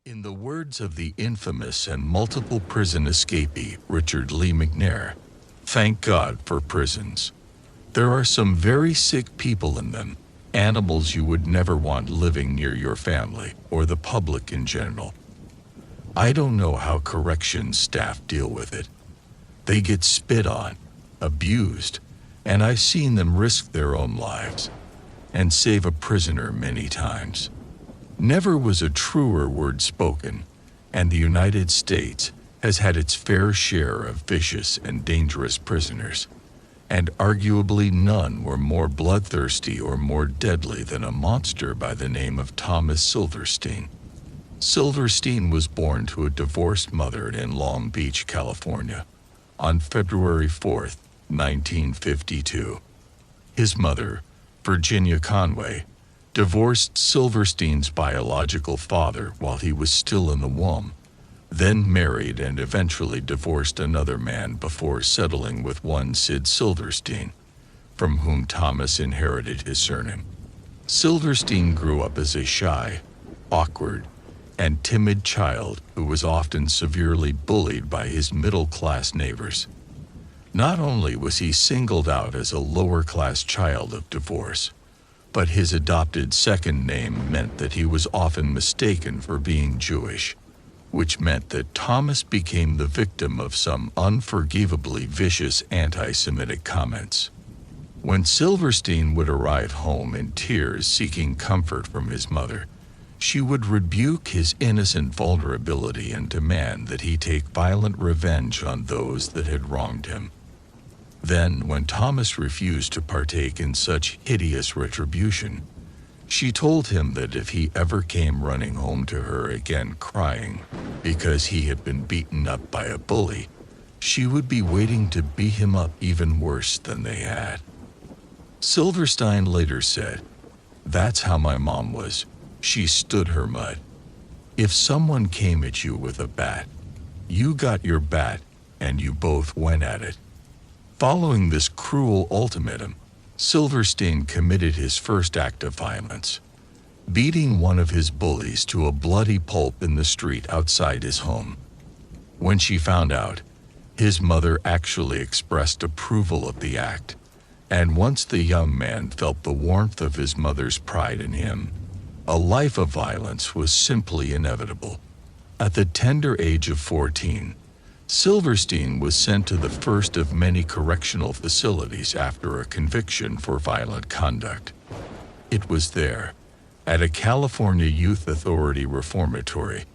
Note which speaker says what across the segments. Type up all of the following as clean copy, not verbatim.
Speaker 1: In the words of the infamous and multiple prison escapee Richard Lee McNair, thank God for prisons. There are some very sick people in them, animals you would never want living near your family or the public in general. I don't know how corrections staff deal with it. They get spit on, abused, and I've seen them risk their own lives and save a prisoner many times. Never was a truer word spoken, and the United States has had its fair share of vicious and dangerous prisoners, and arguably none were more bloodthirsty or more deadly than a monster by the name of Thomas Silverstein. Silverstein was born to a divorced mother in Long Beach, California, on February 4, 1952. His mother, Virginia Conway, divorced Silverstein's biological father while he was still in the womb, then married and eventually divorced another man before settling with one Sid Silverstein, from whom Thomas inherited his surname. Silverstein grew up as a shy, awkward, and timid child who was often severely bullied by his middle-class neighbors. Not only was he singled out as a lower-class child of divorce, but his adopted second name meant that he was often mistaken for being Jewish, which meant that Thomas became the victim of some unforgivably vicious anti-Semitic comments. When Silverstein would arrive home in tears seeking comfort from his mother, she would rebuke his innocent vulnerability and demand that he take violent revenge on those that had wronged him. Then, when Thomas refused to partake in such hideous retribution, she told him that if he ever came running home to her again crying because he had been beaten up by a bully, she would be waiting to beat him up even worse than they had. Silverstein later said, "That's how my mom was. She stood her mud. If someone came at you with a bat, you got your bat and you both went at it." Following this cruel ultimatum, Silverstein committed his first act of violence, beating one of his bullies to a bloody pulp in the street outside his home. When she found out, his mother actually expressed approval of the act, and once the young man felt the warmth of his mother's pride in him, a life of violence was simply inevitable. At the tender age of 14, Silverstein was sent to the first of many correctional facilities after a conviction for violent conduct. It was there, at a California Youth Authority reformatory,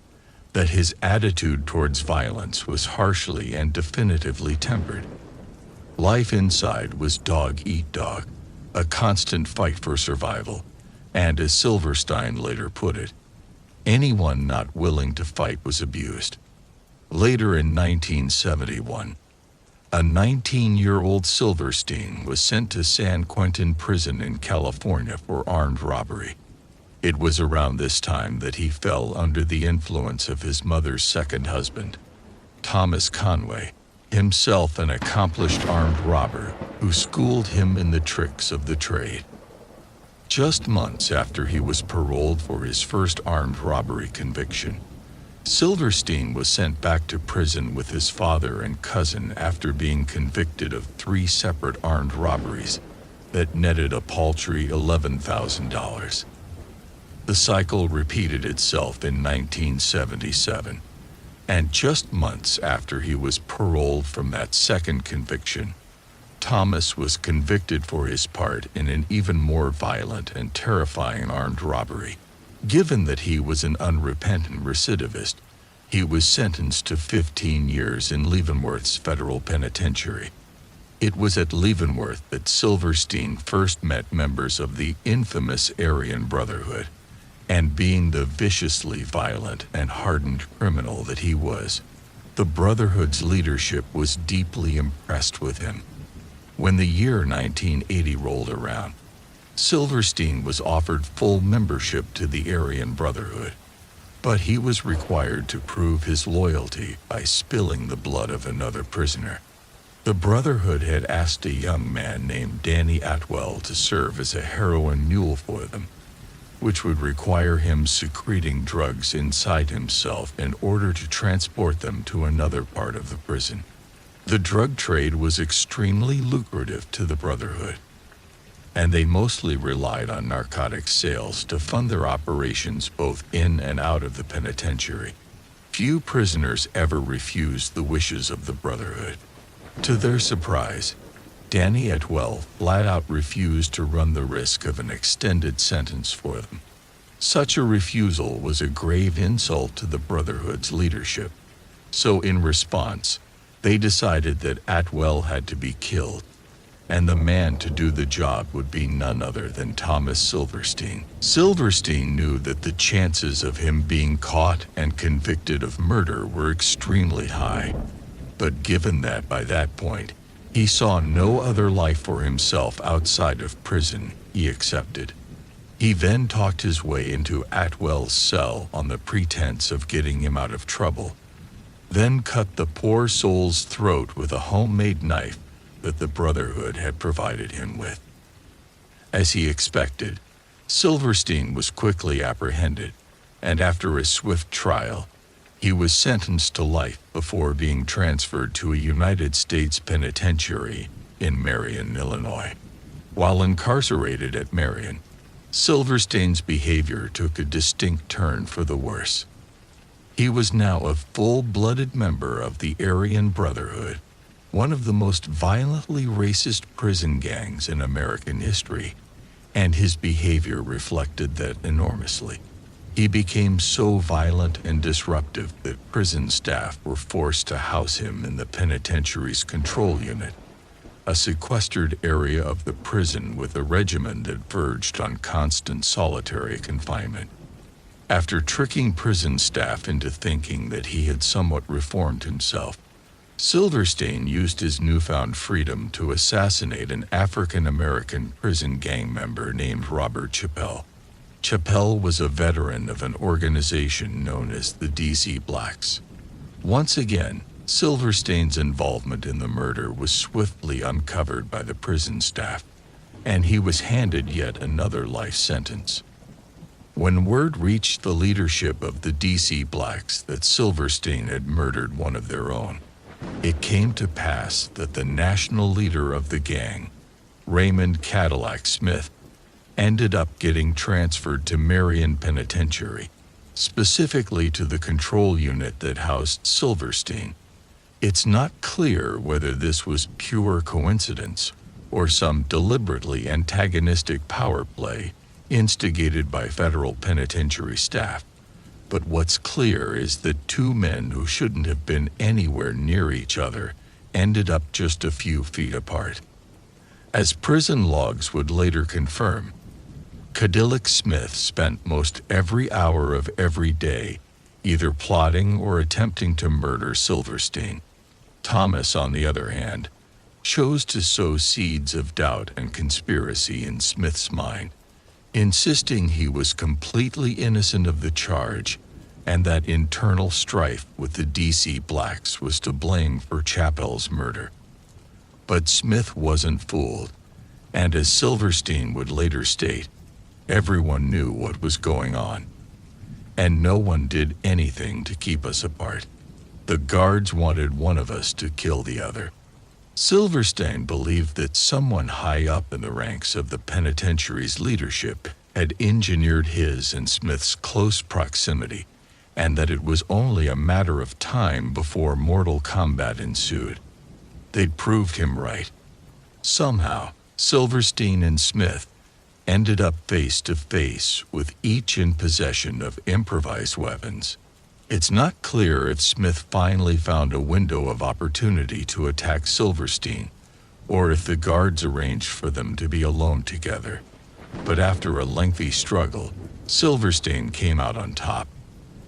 Speaker 1: that his attitude towards violence was harshly and definitively tempered. Life inside was dog eat dog, a constant fight for survival, and as Silverstein later put it, anyone not willing to fight was abused. Later in 1971, a 19-year-old Silverstein was sent to San Quentin Prison in California for armed robbery. It was around this time that he fell under the influence of his mother's second husband, Thomas Conway, himself an accomplished armed robber who schooled him in the tricks of the trade. Just months after he was paroled for his first armed robbery conviction, Silverstein was sent back to prison with his father and cousin after being convicted of 3 separate armed robberies that netted a paltry $11,000. The cycle repeated itself in 1977, and just months after he was paroled from that second conviction, Thomas was convicted for his part in an even more violent and terrifying armed robbery. Given that he was an unrepentant recidivist, he was sentenced to 15 years in Leavenworth's federal penitentiary. It was at Leavenworth that Silverstein first met members of the infamous Aryan Brotherhood, and being the viciously violent and hardened criminal that he was, the Brotherhood's leadership was deeply impressed with him. When the year 1980 rolled around, Silverstein was offered full membership to the Aryan Brotherhood, but he was required to prove his loyalty by spilling the blood of another prisoner. The Brotherhood had asked a young man named Danny Atwell to serve as a heroin mule for them. which would require him secreting drugs inside himself in order to transport them to another part of the prison. The drug trade was extremely lucrative to the Brotherhood, and they mostly relied on narcotics sales to fund their operations both in and out of the penitentiary. Few prisoners ever refused the wishes of the Brotherhood. To their surprise, Danny Atwell flat out refused to run the risk of an extended sentence for them. Such a refusal was a grave insult to the Brotherhood's leadership, so in response, they decided that Atwell had to be killed, and the man to do the job would be none other than Thomas Silverstein. Silverstein knew that the chances of him being caught and convicted of murder were extremely high, but given that by that point, he saw no other life for himself outside of prison, he accepted. He then talked his way into Atwell's cell on the pretense of getting him out of trouble, then cut the poor soul's throat with a homemade knife that the Brotherhood had provided him with. As he expected, Silverstein was quickly apprehended, and after a swift trial, he was sentenced to life before being transferred to a United States penitentiary in Marion, Illinois. While incarcerated at Marion, Silverstein's behavior took a distinct turn for the worse. He was now a full-blooded member of the Aryan Brotherhood, one of the most violently racist prison gangs in American history, and his behavior reflected that enormously. He became so violent and disruptive that prison staff were forced to house him in the penitentiary's control unit, a sequestered area of the prison with a regimen that verged on constant solitary confinement. After tricking prison staff into thinking that he had somewhat reformed himself, Silverstein used his newfound freedom to assassinate an African-American prison gang member named Robert Chappell. Chappell was a veteran of an organization known as the DC Blacks. Once again, Silverstein's involvement in the murder was swiftly uncovered by the prison staff, and he was handed yet another life sentence. When word reached the leadership of the DC Blacks that Silverstein had murdered one of their own, it came to pass that the national leader of the gang, Raymond Cadillac Smith, ended up getting transferred to Marion Penitentiary, specifically to the control unit that housed Silverstein. It's not clear whether this was pure coincidence or some deliberately antagonistic power play instigated by federal penitentiary staff, but what's clear is that two men who shouldn't have been anywhere near each other ended up just a few feet apart. As prison logs would later confirm, Cadillac Smith spent most every hour of every day either plotting or attempting to murder Silverstein. Thomas, on the other hand, chose to sow seeds of doubt and conspiracy in Smith's mind, insisting he was completely innocent of the charge and that internal strife with the DC Blacks was to blame for Chappell's murder. But Smith wasn't fooled, and as Silverstein would later state, everyone knew what was going on, and no one did anything to keep us apart. The guards wanted one of us to kill the other. Silverstein believed that someone high up in the ranks of the penitentiary's leadership had engineered his and Smith's close proximity, and that it was only a matter of time before mortal combat ensued. They'd proved him right. Somehow, Silverstein and Smith ended up face to face, with each in possession of improvised weapons. It's not clear if Smith finally found a window of opportunity to attack Silverstein, or if the guards arranged for them to be alone together. But after a lengthy struggle, Silverstein came out on top,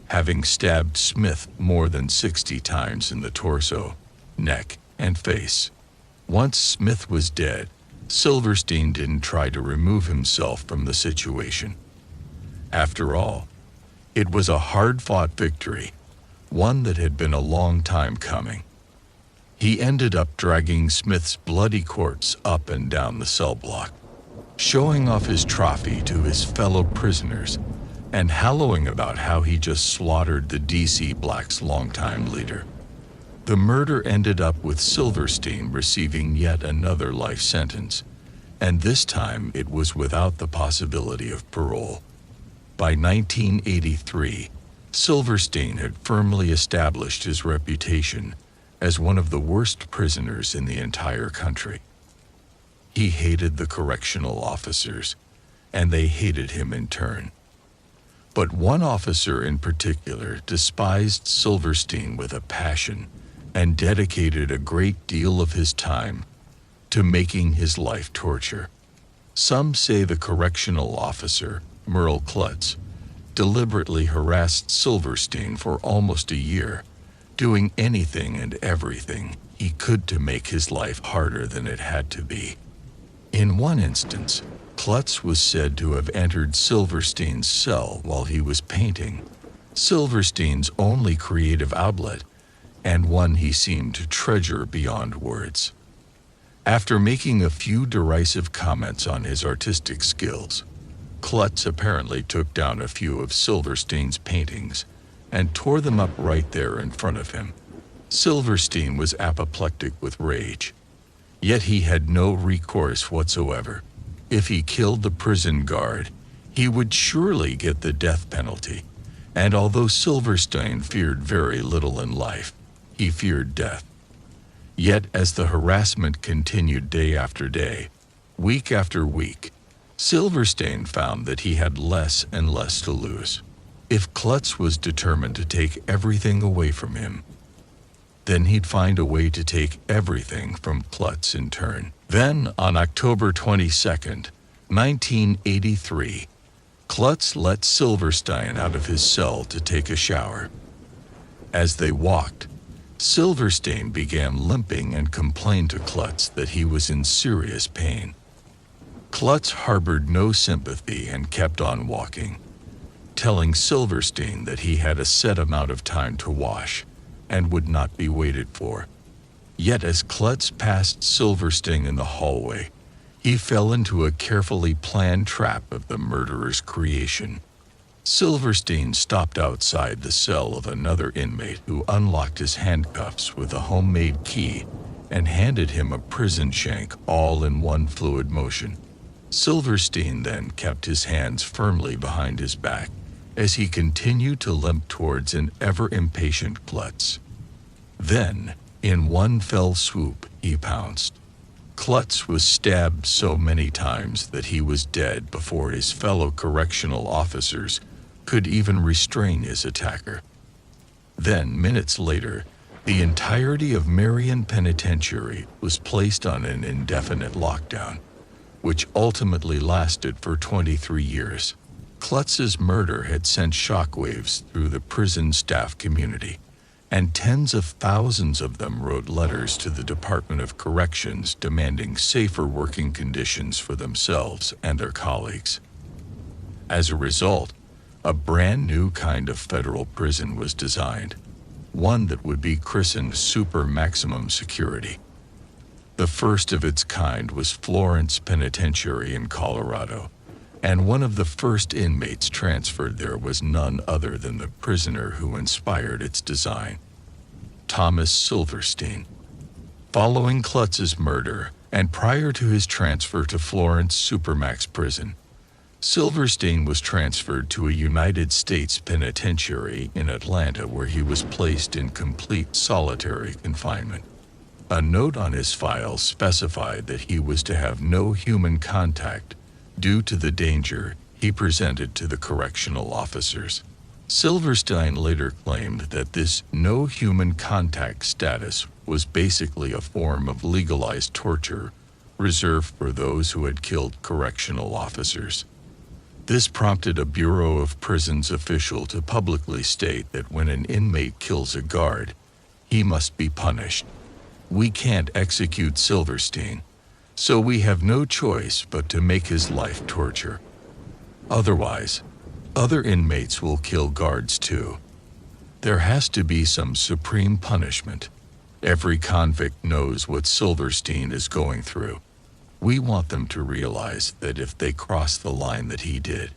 Speaker 1: having stabbed Smith more than 60 times in the torso, neck, and face. Once Smith was dead, Silverstein didn't try to remove himself from the situation. After all, it was a hard-fought victory, one that had been a long time coming. He ended up dragging Smith's bloody corpse up and down the cell block, showing off his trophy to his fellow prisoners and hallowing about how he just slaughtered the DC Blacks' longtime leader. The murder ended up with Silverstein receiving yet another life sentence, and this time it was without the possibility of parole. By 1983, Silverstein had firmly established his reputation as one of the worst prisoners in the entire country. He hated the correctional officers, and they hated him in turn. But one officer in particular despised Silverstein with a passion and dedicated a great deal of his time to making his life torture. Some say the correctional officer, Merle Klutz, deliberately harassed Silverstein for almost a year, doing anything and everything he could to make his life harder than it had to be. In one instance, Klutz was said to have entered Silverstein's cell while he was painting, Silverstein's only creative outlet, and one he seemed to treasure beyond words. After making a few derisive comments on his artistic skills, Klutz apparently took down a few of Silverstein's paintings and tore them up right there in front of him. Silverstein was apoplectic with rage, yet he had no recourse whatsoever. If he killed the prison guard, he would surely get the death penalty, and although Silverstein feared very little in life, he feared death. Yet as the harassment continued day after day, week after week, Silverstein found that he had less and less to lose. If Klutz was determined to take everything away from him, then he'd find a way to take everything from Klutz in turn. Then, on October 22nd, 1983, Klutz let Silverstein out of his cell to take a shower. As they walked, Silverstein began limping and complained to Klutz that he was in serious pain. Klutz harbored no sympathy and kept on walking, telling Silverstein that he had a set amount of time to wash and would not be waited for. Yet as Klutz passed Silverstein in the hallway, he fell into a carefully planned trap of the murderer's creation. Silverstein stopped outside the cell of another inmate who unlocked his handcuffs with a homemade key and handed him a prison shank all in one fluid motion. Silverstein then kept his hands firmly behind his back as he continued to limp towards an ever-impatient Klutz. Then, in one fell swoop, he pounced. Klutz was stabbed so many times that he was dead before his fellow correctional officers could even restrain his attacker. Then, minutes later, the entirety of Marion Penitentiary was placed on an indefinite lockdown, which ultimately lasted for 23 years. Klutz's murder had sent shockwaves through the prison staff community, and tens of thousands of them wrote letters to the Department of Corrections demanding safer working conditions for themselves and their colleagues. As a result, a brand new kind of federal prison was designed, one that would be christened Super Maximum Security. The first of its kind was Florence Penitentiary in Colorado, and one of the first inmates transferred there was none other than the prisoner who inspired its design, Thomas Silverstein. Following Klutz's murder, and prior to his transfer to Florence SUPERMAX prison, Silverstein was transferred to a United States penitentiary in Atlanta where he was placed in complete solitary confinement. A note on his file specified that he was to have no human contact due to the danger he presented to the correctional officers. Silverstein later claimed that this no human contact status was basically a form of legalized torture reserved for those who had killed correctional officers. This prompted a Bureau of Prisons official to publicly state that when an inmate kills a guard, he must be punished. We can't execute Silverstein, so we have no choice but to make his life torture. Otherwise, other inmates will kill guards too. There has to be some supreme punishment. Every convict knows what Silverstein is going through. We want them to realize that if they cross the line that he did,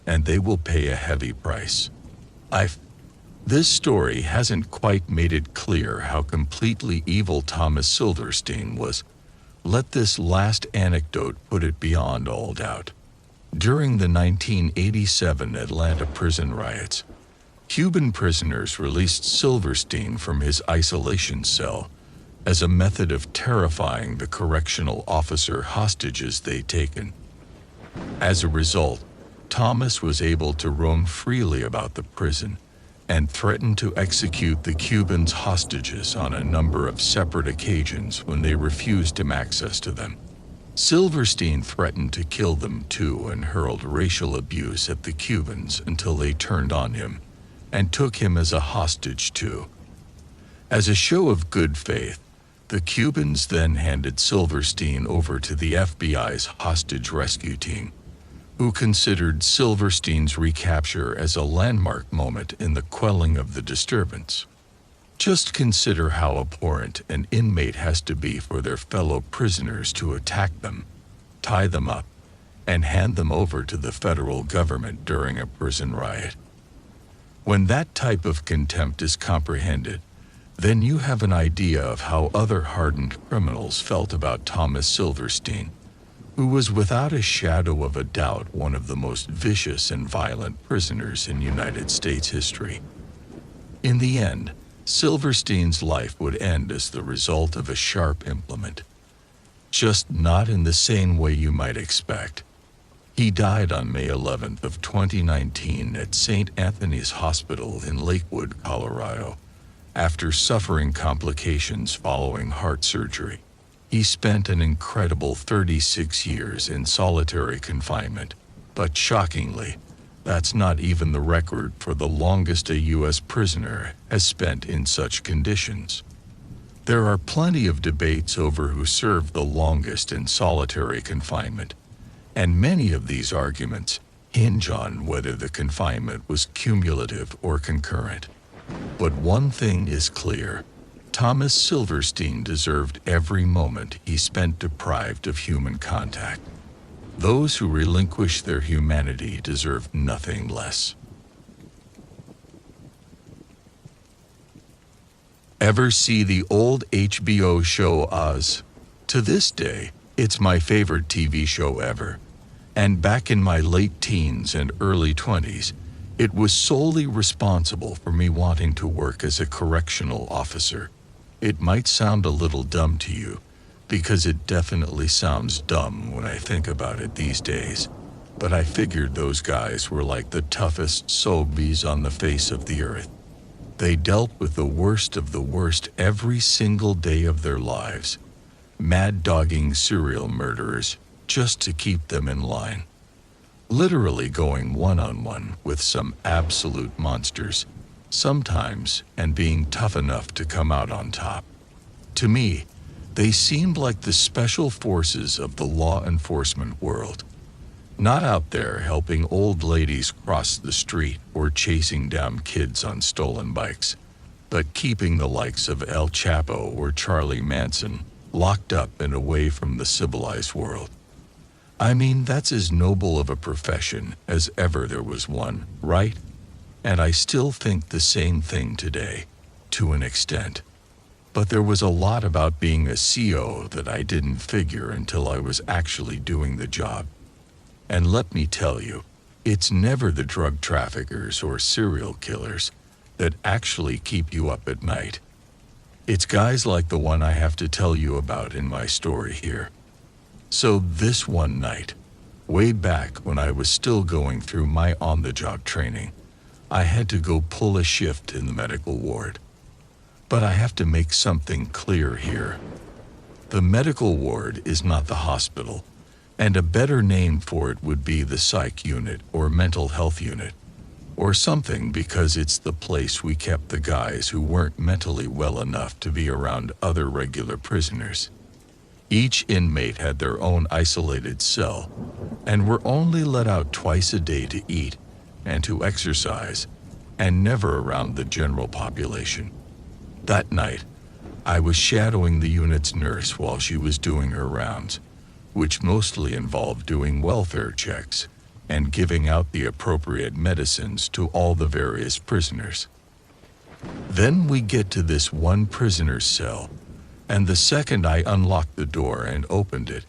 Speaker 1: and they will pay a heavy price. This story hasn't quite made it clear how completely evil Thomas Silverstein was. Let this last anecdote put it beyond all doubt. During the 1987 Atlanta prison riots, Cuban prisoners released Silverstein from his isolation cell as a method of terrifying the correctional officer hostages they'd taken. As a result, Thomas was able to roam freely about the prison and threatened to execute the Cubans' hostages on a number of separate occasions when they refused him access to them. Silverstein threatened to kill them too and hurled racial abuse at the Cubans until they turned on him and took him as a hostage too. As a show of good faith, the Cubans then handed Silverstein over to the FBI's hostage rescue team, who considered Silverstein's recapture as a landmark moment in the quelling of the disturbance. Just consider how abhorrent an inmate has to be for their fellow prisoners to attack them, tie them up, and hand them over to the federal government during a prison riot. When that type of contempt is comprehended, then you have an idea of how other hardened criminals felt about Thomas Silverstein, who was without a shadow of a doubt one of the most vicious and violent prisoners in United States history. In the end, Silverstein's life would end as the result of a sharp implement, just not in the sane way you might expect. He died on May 11th of 2019 at St. Anthony's Hospital in Lakewood, Colorado, after suffering complications following heart surgery. He spent an incredible 36 years in solitary confinement, but shockingly, that's not even the record for the longest a U.S. prisoner has spent in such conditions. There are plenty of debates over who served the longest in solitary confinement, and many of these arguments hinge on whether the confinement was cumulative or concurrent. But one thing is clear: Thomas Silverstein deserved every moment he spent deprived of human contact. Those who relinquish their humanity deserve nothing less. Ever see the old HBO show Oz? To this day, it's my favorite TV show ever. And back in my late teens and early 20s, it was solely responsible for me wanting to work as a correctional officer. It might sound a little dumb to you, because it definitely sounds dumb when I think about it these days, but I figured those guys were like the toughest zombies on the face of the earth. They dealt with the worst of the worst every single day of their lives, mad-dogging serial murderers just to keep them in line. Literally going one-on-one with some absolute monsters, sometimes, and being tough enough to come out on top. To me, they seemed like the special forces of the law enforcement world, not out there helping old ladies cross the street or chasing down kids on stolen bikes, but keeping the likes of El Chapo or Charlie Manson locked up and away from the civilized world. I mean, that's as noble of a profession as ever there was one, right? And I still think the same thing today, to an extent. But there was a lot about being a CO that I didn't figure until I was actually doing the job. And let me tell you, it's never the drug traffickers or serial killers that actually keep you up at night. It's guys like the one I have to tell you about in my story here. So this one night, way back when I was still going through my on-the-job training, I had to go pull a shift in the medical ward. But I have to make something clear here. The medical ward is not the hospital, and a better name for it would be the psych unit or mental health unit, or something, because it's the place we kept the guys who weren't mentally well enough to be around other regular prisoners. Each inmate had their own isolated cell, and were only let out twice a day to eat and to exercise, and never around the general population. That night, I was shadowing the unit's nurse while she was doing her rounds, which mostly involved doing welfare checks and giving out the appropriate medicines to all the various prisoners. Then we get to this one prisoner's cell, and the second I unlocked the door and opened it,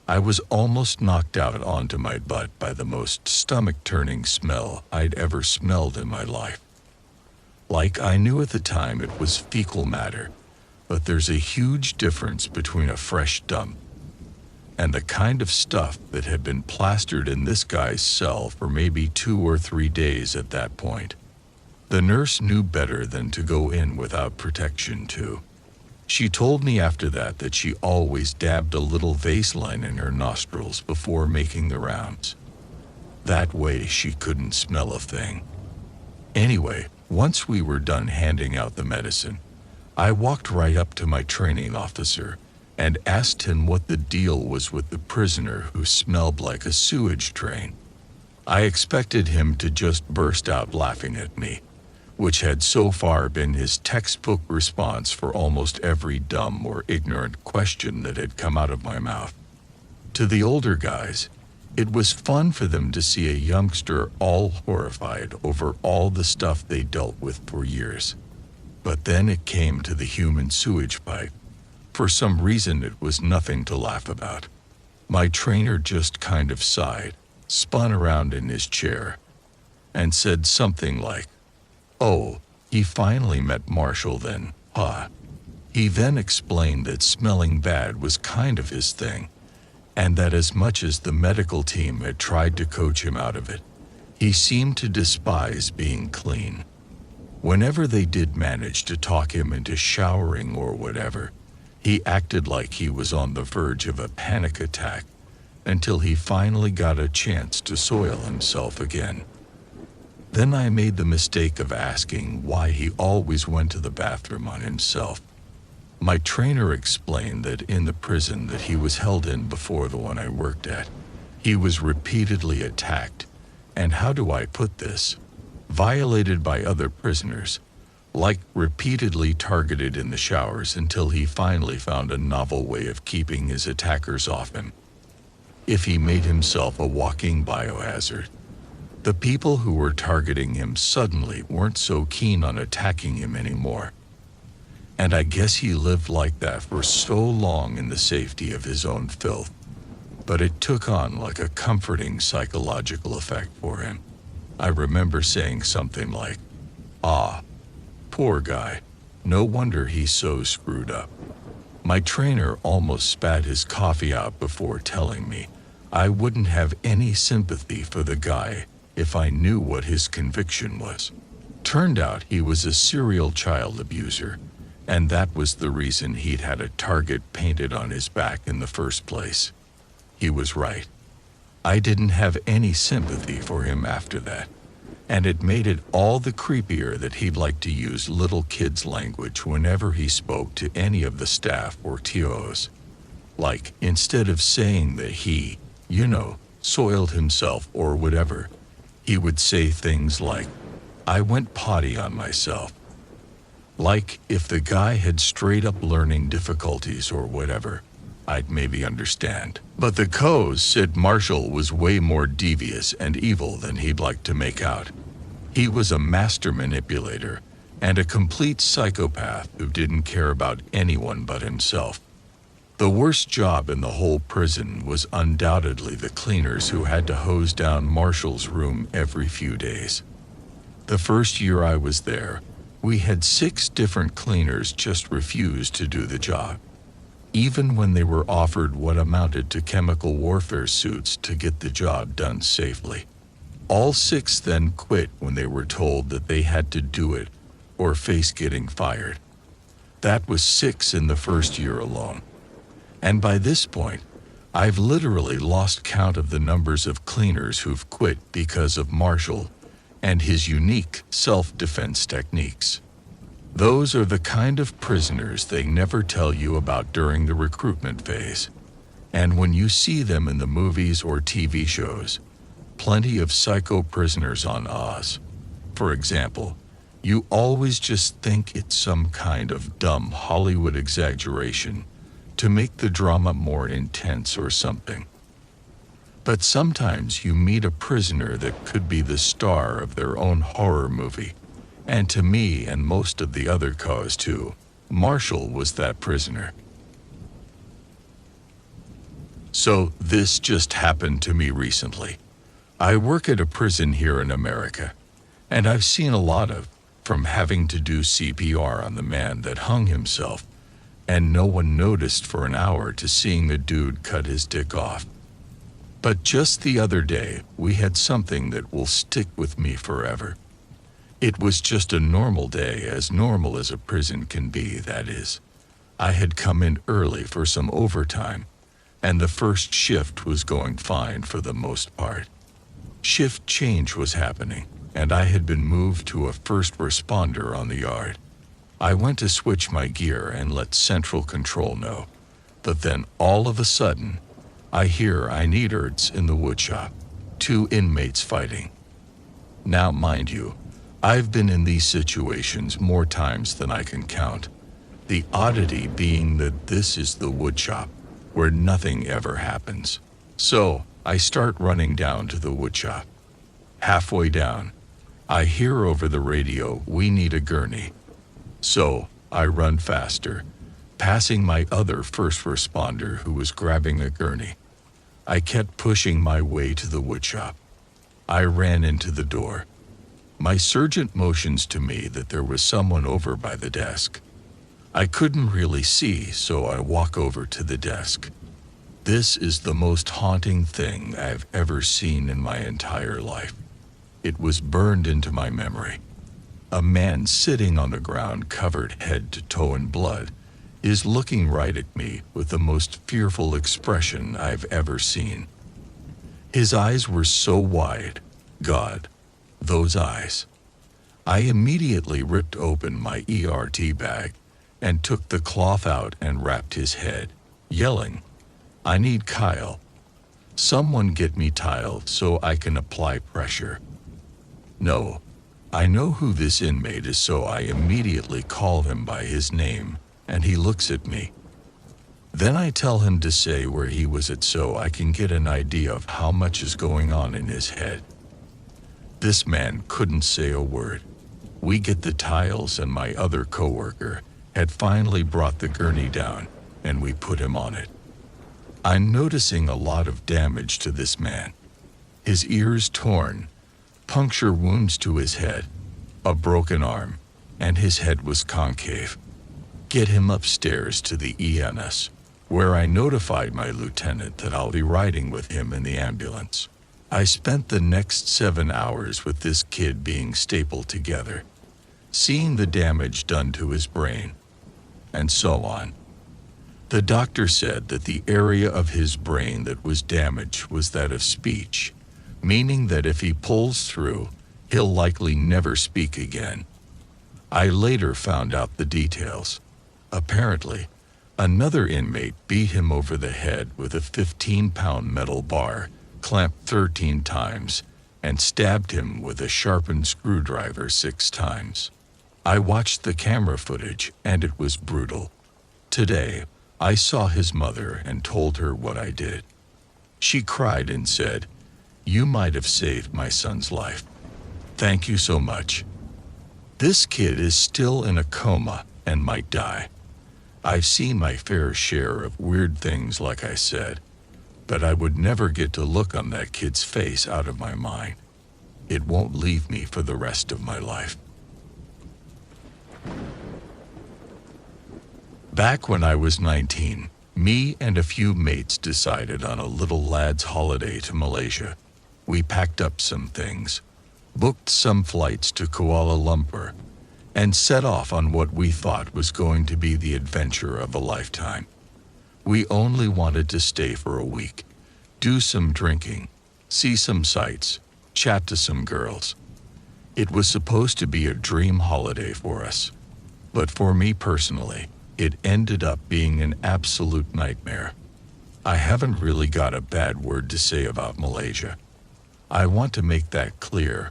Speaker 1: I was almost knocked out onto my butt by the most stomach-turning smell I'd ever smelled in my life. Like, I knew at the time it was fecal matter, but there's a huge difference between a fresh dump and the kind of stuff that had been plastered in this guy's cell for maybe 2 or 3 days at that point. The nurse knew better than to go in without protection too. She told me after that she always dabbed a little Vaseline in her nostrils before making the rounds. That way she couldn't smell a thing. Anyway, once we were done handing out the medicine, I walked right up to my training officer and asked him what the deal was with the prisoner who smelled like a sewage train. I expected him to just burst out laughing at me, which had so far been his textbook response for almost every dumb or ignorant question that had come out of my mouth. To the older guys, it was fun for them to see a youngster all horrified over all the stuff they dealt with for years. But then it came to the human sewage pipe. For some reason, it was nothing to laugh about. My trainer just kind of sighed, spun around in his chair, and said something like, "Oh, he finally met Marshall then, huh?" He then explained that smelling bad was kind of his thing, and that as much as the medical team had tried to coach him out of it, he seemed to despise being clean. Whenever they did manage to talk him into showering or whatever, he acted like he was on the verge of a panic attack until he finally got a chance to soil himself again. Then I made the mistake of asking why he always went to the bathroom on himself. My trainer explained that in the prison that he was held in before the one I worked at, he was repeatedly attacked, and how do I put this? Violated by other prisoners, like repeatedly targeted in the showers until he finally found a novel way of keeping his attackers off him. If he made himself a walking biohazard, the people who were targeting him suddenly weren't so keen on attacking him anymore. And I guess he lived like that for so long in the safety of his own filth, but it took on like a comforting psychological effect for him. I remember saying something like, "Ah, poor guy, no wonder he's so screwed up." My trainer almost spat his coffee out before telling me I wouldn't have any sympathy for the guy if I knew what his conviction was. Turned out he was a serial child abuser, and that was the reason he'd had a target painted on his back in the first place. He was right. I didn't have any sympathy for him after that, and it made it all the creepier that he'd like to use little kids' language whenever he spoke to any of the staff or TOs. Like, instead of saying that he, soiled himself or whatever, he would say things like, "I went potty on myself." Like, if the guy had straight up learning difficulties or whatever, I'd maybe understand. But the co's said Marshall was way more devious and evil than he'd like to make out. He was a master manipulator and a complete psychopath who didn't care about anyone but himself. The worst job in the whole prison was undoubtedly the cleaners who had to hose down Marshall's room every few days. The first year I was there, we had 6 different cleaners just refuse to do the job, even when they were offered what amounted to chemical warfare suits to get the job done safely. All 6 then quit when they were told that they had to do it or face getting fired. That was 6 in the first year alone. And by this point, I've literally lost count of the numbers of cleaners who've quit because of Marshall and his unique self-defense techniques. Those are the kind of prisoners they never tell you about during the recruitment phase. And when you see them in the movies or TV shows, plenty of psycho prisoners on Oz, for example, you always just think it's some kind of dumb Hollywood exaggeration to make the drama more intense or something. But sometimes you meet a prisoner that could be the star of their own horror movie. And to me and most of the other cause too, Marshall was that prisoner. So this just happened to me recently. I work at a prison here in America, and I've seen a lot of, from having to do CPR on the man that hung himself, and no one noticed for an hour, to seeing the dude cut his dick off. But just the other day, we had something that will stick with me forever. It was just a normal day, as normal as a prison can be, that is. I had come in early for some overtime, and the first shift was going fine for the most part. Shift change was happening, and I had been moved to a first responder on the yard. I went to switch my gear and let Central Control know, but then all of a sudden, I hear I need Ertz in the woodshop, 2 inmates fighting. Now mind you, I've been in these situations more times than I can count, the oddity being that this is the woodshop, where nothing ever happens. So, I start running down to the woodshop. Halfway down, I hear over the radio, "We need a gurney." So, I run faster, passing my other first responder who was grabbing a gurney. I kept pushing my way to the woodshop. I ran into the door. My sergeant motions to me that there was someone over by the desk. I couldn't really see, so I walk over to the desk. This is the most haunting thing I've ever seen in my entire life. It was burned into my memory. A man sitting on the ground, covered head to toe in blood, is looking right at me with the most fearful expression I've ever seen. His eyes were so wide. God, those eyes. I immediately ripped open my ERT bag and took the cloth out and wrapped his head, yelling, "I need Kyle. Someone get me tile so I can apply pressure." No, I know who this inmate is, so I immediately call him by his name, and he looks at me. Then I tell him to say where he was at so I can get an idea of how much is going on in his head. This man couldn't say a word. We get the tiles, and my other coworker had finally brought the gurney down, and we put him on it. I'm noticing a lot of damage to this man. His ears torn, puncture wounds to his head, a broken arm, and his head was concave. Get him upstairs to the ENS, where I notified my lieutenant that I'll be riding with him in the ambulance. I spent the next 7 hours with this kid being stapled together, seeing the damage done to his brain, and so on. The doctor said that the area of his brain that was damaged was that of speech, meaning that if he pulls through, he'll likely never speak again. I later found out the details. Apparently, another inmate beat him over the head with a 15-pound metal bar, clamped 13 times, and stabbed him with a sharpened screwdriver 6 times. I watched the camera footage, and it was brutal. Today, I saw his mother and told her what I did. She cried and said, "You might have saved my son's life. Thank you so much." This kid is still in a coma and might die. I've seen my fair share of weird things, like I said, but I would never get to look on that kid's face out of my mind. It won't leave me for the rest of my life. Back when I was 19, me and a few mates decided on a little lad's holiday to Malaysia. We packed up some things, booked some flights to Kuala Lumpur, and set off on what we thought was going to be the adventure of a lifetime. We only wanted to stay for a week, do some drinking, see some sights, chat to some girls. It was supposed to be a dream holiday for us, but for me personally, it ended up being an absolute nightmare. I haven't really got a bad word to say about Malaysia. I want to make that clear.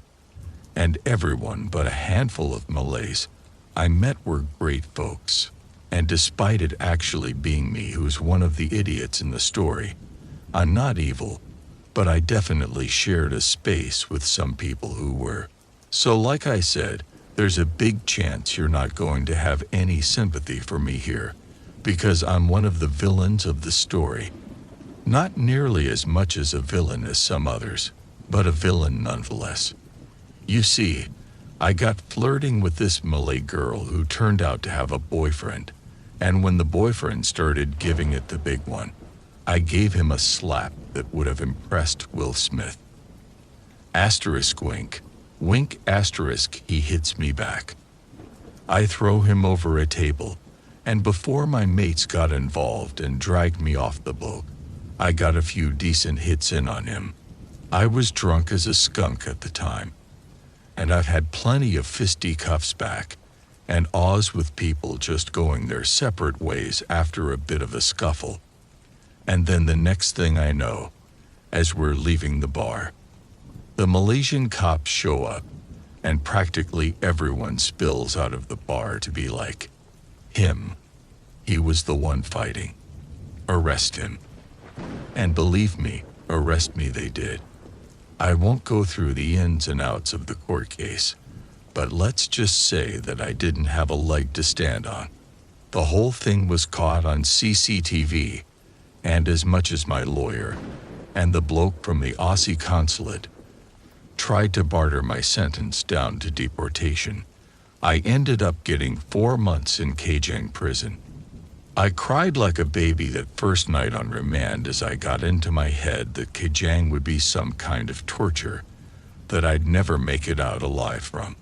Speaker 1: And everyone but a handful of Malays I met were great folks. And despite it actually being me who's one of the idiots in the story, I'm not evil, but I definitely shared a space with some people who were. So like I said, there's a big chance you're not going to have any sympathy for me here, because I'm one of the villains of the story. Not nearly as much as a villain as some others, but a villain nonetheless. You see, I got flirting with this Malay girl who turned out to have a boyfriend, and when the boyfriend started giving it the big one, I gave him a slap that would have impressed Will Smith. Asterisk wink, wink asterisk, he hits me back. I throw him over a table, and before my mates got involved and dragged me off the bloke, I got a few decent hits in on him. I was drunk as a skunk at the time, and I've had plenty of fisticuffs back, and awes with people just going their separate ways after a bit of a scuffle. And then the next thing I know, as we're leaving the bar, the Malaysian cops show up, and practically everyone spills out of the bar to be like, him. He was the one fighting. Arrest him. And believe me, arrest me they did. I won't go through the ins and outs of the court case, but let's just say that I didn't have a leg to stand on. The whole thing was caught on CCTV, and as much as my lawyer and the bloke from the Aussie consulate tried to barter my sentence down to deportation, I ended up getting 4 months in Kajang prison. I cried like a baby that first night on remand as I got into my head that Kajang would be some kind of torture that I'd never make it out alive from.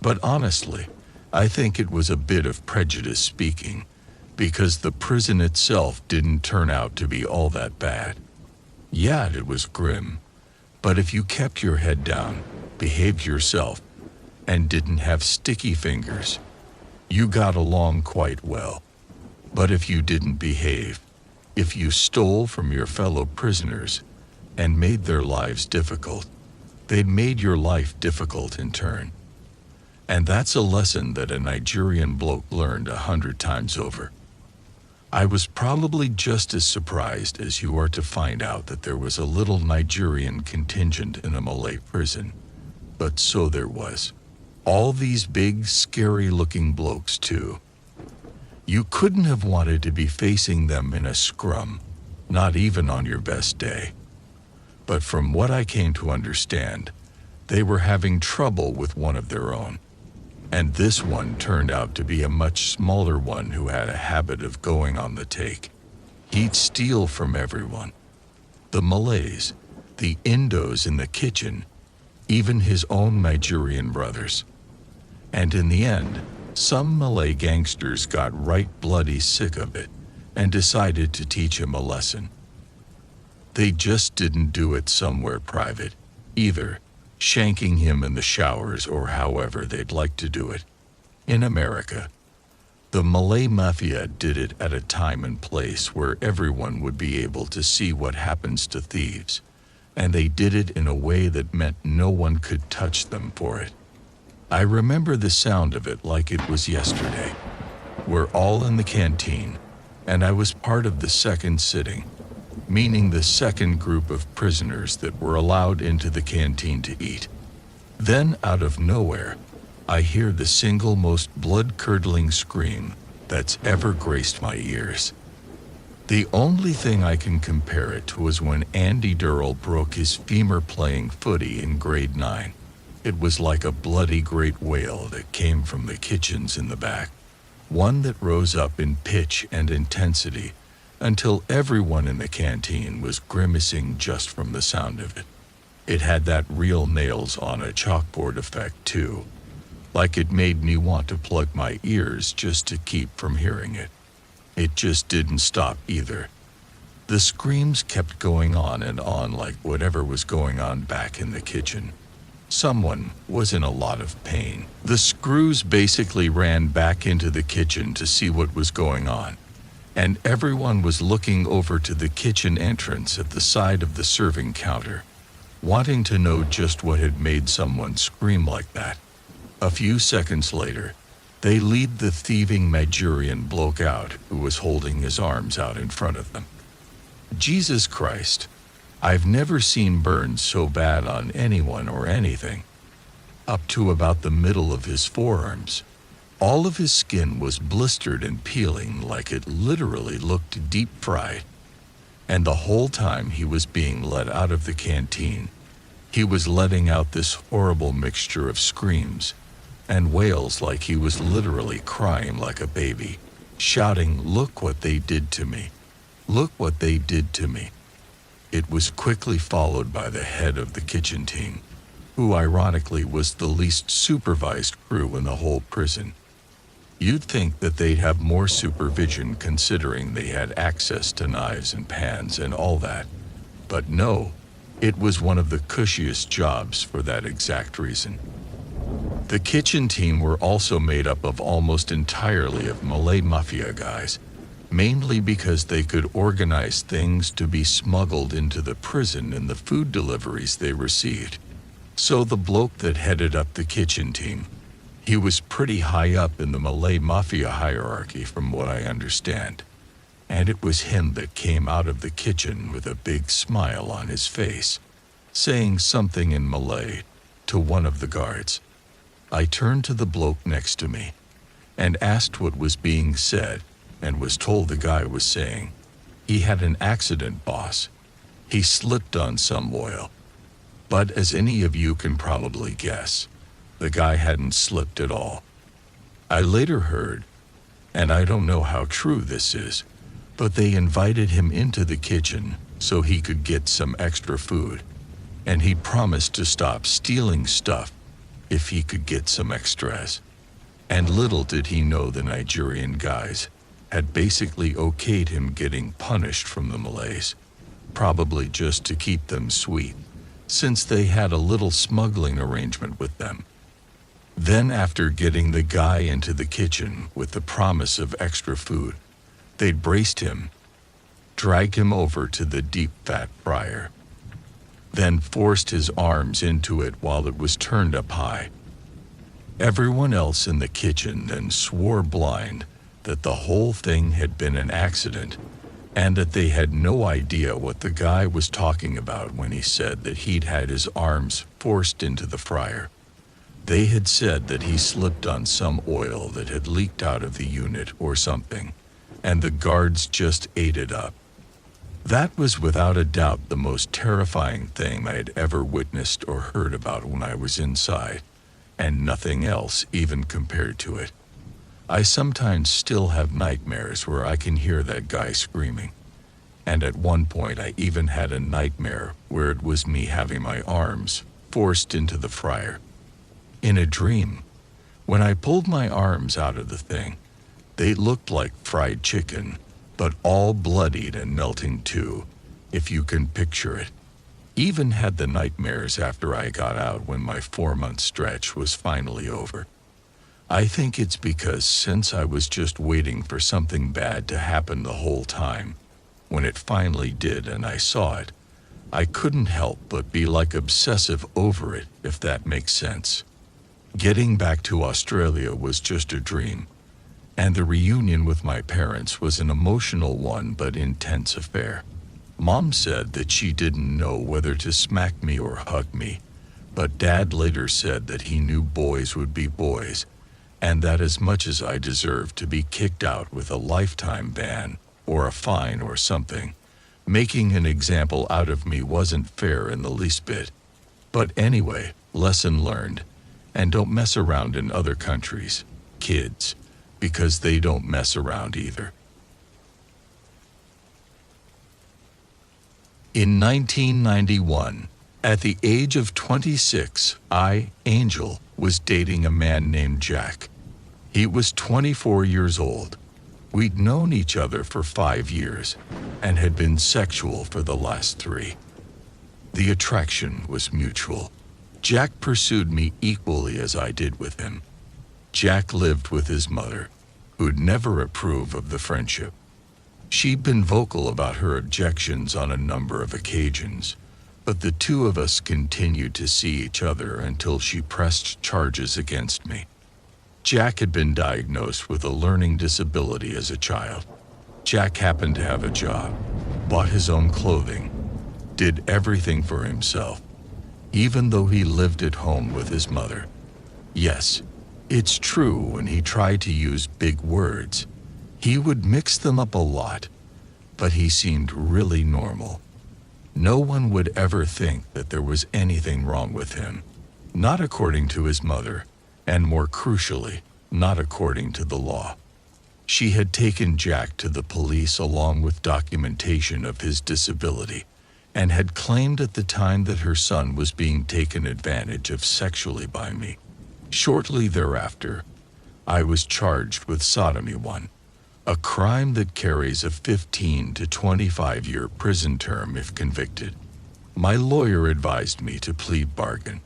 Speaker 1: But honestly, I think it was a bit of prejudice speaking, because the prison itself didn't turn out to be all that bad. Yeah, it was grim, but if you kept your head down, behaved yourself, and didn't have sticky fingers, you got along quite well. But if you didn't behave, if you stole from your fellow prisoners and made their lives difficult, they'd made your life difficult in turn. And that's a lesson that a Nigerian bloke learned 100 times over. I was probably just as surprised as you are to find out that there was a little Nigerian contingent in a Malay prison, but so there was. All these big, scary-looking blokes, too. You couldn't have wanted to be facing them in a scrum, not even on your best day. But from what I came to understand, they were having trouble with one of their own. And this one turned out to be a much smaller one who had a habit of going on the take. He'd steal from everyone. The Malays, the Indos in the kitchen, even his own Nigerian brothers. And in the end, some Malay gangsters got right bloody sick of it and decided to teach him a lesson. They just didn't do it somewhere private, either, shanking him in the showers or however they'd like to do it. In America, the Malay Mafia did it at a time and place where everyone would be able to see what happens to thieves, and they did it in a way that meant no one could touch them for it. I remember the sound of it like it was yesterday. We're all in the canteen, and I was part of the second sitting, meaning the second group of prisoners that were allowed into the canteen to eat. Then, out of nowhere, I hear the single most blood-curdling scream that's ever graced my ears. The only thing I can compare it to was when Andy Durrell broke his femur playing footy in grade 9. It was like a bloody great wail that came from the kitchens in the back, one that rose up in pitch and intensity until everyone in the canteen was grimacing just from the sound of it. It had that real nails on a chalkboard effect too, like it made me want to plug my ears just to keep from hearing it. It just didn't stop either. The screams kept going on and on like whatever was going on back in the kitchen. Someone was in a lot of pain. The screws basically ran back into the kitchen to see what was going on, and everyone was looking over to the kitchen entrance at the side of the serving counter, wanting to know just what had made someone scream like that. A few seconds later, They lead the thieving Majurian bloke out who was holding his arms out in front of them. Jesus Christ, I've never seen burns so bad on anyone or anything. Up to about the middle of his forearms, all of his skin was blistered and peeling like it literally looked deep fried. And the whole time he was being let out of the canteen, he was letting out this horrible mixture of screams and wails like he was literally crying like a baby, shouting, "Look what they did to me! Look what they did to me!" It was quickly followed by the head of the kitchen team, who ironically was the least supervised crew in the whole prison. You'd think that they'd have more supervision considering they had access to knives and pans and all that. But no, it was one of the cushiest jobs for that exact reason. The kitchen team were also made up of almost entirely of Malay mafia guys, mainly because they could organize things to be smuggled into the prison in the food deliveries they received. So the bloke that headed up the kitchen team, he was pretty high up in the Malay mafia hierarchy from what I understand. And it was him that came out of the kitchen with a big smile on his face, saying something in Malay to one of the guards. I turned to the bloke next to me and asked what was being said, and was told the guy was saying, "He had an accident, boss. He slipped on some oil." But as any of you can probably guess, the guy hadn't slipped at all. I later heard, and I don't know how true this is, but they invited him into the kitchen so he could get some extra food, and he promised to stop stealing stuff if he could get some extras. And little did he know the Nigerian guys had basically okayed him getting punished from the Malays, probably just to keep them sweet, since they had a little smuggling arrangement with them. Then after getting the guy into the kitchen with the promise of extra food, they'd braced him, dragged him over to the deep fat fryer, then forced his arms into it while it was turned up high. Everyone else in the kitchen then swore blind that the whole thing had been an accident and that they had no idea what the guy was talking about when he said that he'd had his arms forced into the fryer. They had said that he slipped on some oil that had leaked out of the unit or something, and the guards just ate it up. That was without a doubt the most terrifying thing I had ever witnessed or heard about when I was inside, and nothing else even compared to it. I sometimes still have nightmares where I can hear that guy screaming, and at one point I even had a nightmare where it was me having my arms forced into the fryer. In a dream, when I pulled my arms out of the thing, they looked like fried chicken, but all bloodied and melting too, if you can picture it. Even had the nightmares after I got out when my 4-month stretch was finally over. I think it's because since I was just waiting for something bad to happen the whole time, when it finally did and I saw it, I couldn't help but be like obsessive over it, if that makes sense. Getting back to Australia was just a dream, and the reunion with my parents was an emotional one but intense affair. Mom said that she didn't know whether to smack me or hug me, but Dad later said that he knew boys would be boys, and that as much as I deserved to be kicked out with a lifetime ban or a fine or something, making an example out of me wasn't fair in the least bit. But anyway, lesson learned, and don't mess around in other countries, kids, because they don't mess around either. In 1991, at the age of 26, I, Angel, was dating a man named Jack. He was 24 years old. We'd known each other for 5 years and had been sexual for the last 3. The attraction was mutual. Jack pursued me equally as I did with him. Jack lived with his mother, who'd never approve of the friendship. She'd been vocal about her objections on a number of occasions, but the two of us continued to see each other until she pressed charges against me. Jack had been diagnosed with a learning disability as a child. Jack happened to have a job, bought his own clothing, did everything for himself, even though he lived at home with his mother. Yes, it's true when he tried to use big words. He would mix them up a lot, but he seemed really normal. No one would ever think that there was anything wrong with him, not according to his mother, and more crucially, not according to the law. She had taken Jack to the police along with documentation of his disability, and had claimed at the time that her son was being taken advantage of sexually by me. Shortly thereafter, I was charged with sodomy 1, a crime that carries a 15 to 25-year prison term if convicted. My lawyer advised me to plead bargain.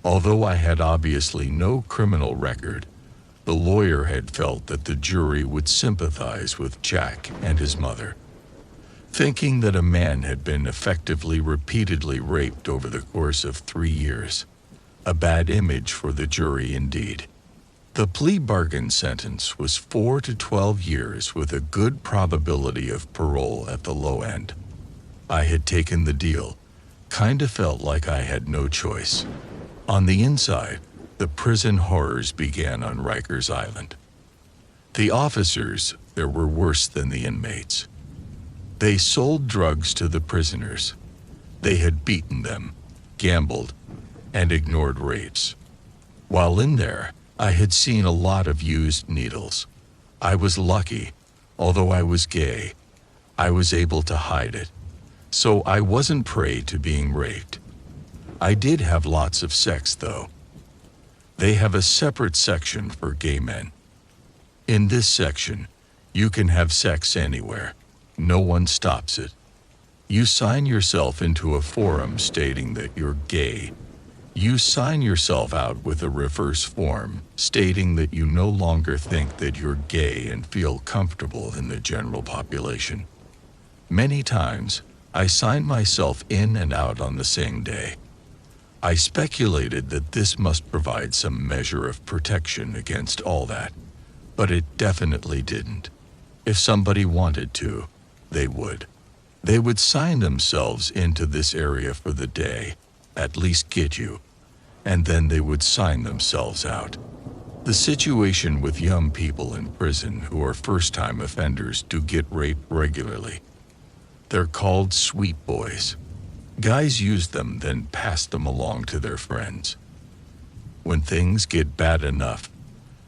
Speaker 1: Although I had obviously no criminal record, the lawyer had felt that the jury would sympathize with Jack and his mother. Thinking that a man had been effectively repeatedly raped over the course of 3 years. A bad image for the jury indeed. The plea bargain sentence was 4 to 12 years with a good probability of parole at the low end. I had taken the deal, kinda felt like I had no choice. On the inside, the prison horrors began on Rikers Island. The officers there were worse than the inmates. They sold drugs to the prisoners. They had beaten them, gambled, and ignored rapes. While in there, I had seen a lot of used needles. I was lucky, although I was gay. I was able to hide it, so I wasn't prey to being raped. I did have lots of sex, though. They have a separate section for gay men. In this section, you can have sex anywhere. No one stops it. You sign yourself into a forum stating that you're gay. You sign yourself out with a reverse form stating that you no longer think that you're gay and feel comfortable in the general population. Many times, I signed myself in and out on the same day. I speculated that this must provide some measure of protection against all that, but it definitely didn't. If somebody wanted to, they would. They would sign themselves into this area for the day, at least get you, and then they would sign themselves out. The situation with young people in prison who are first-time offenders do get raped regularly. They're called sweet boys. Guys use them, then pass them along to their friends. When things get bad enough,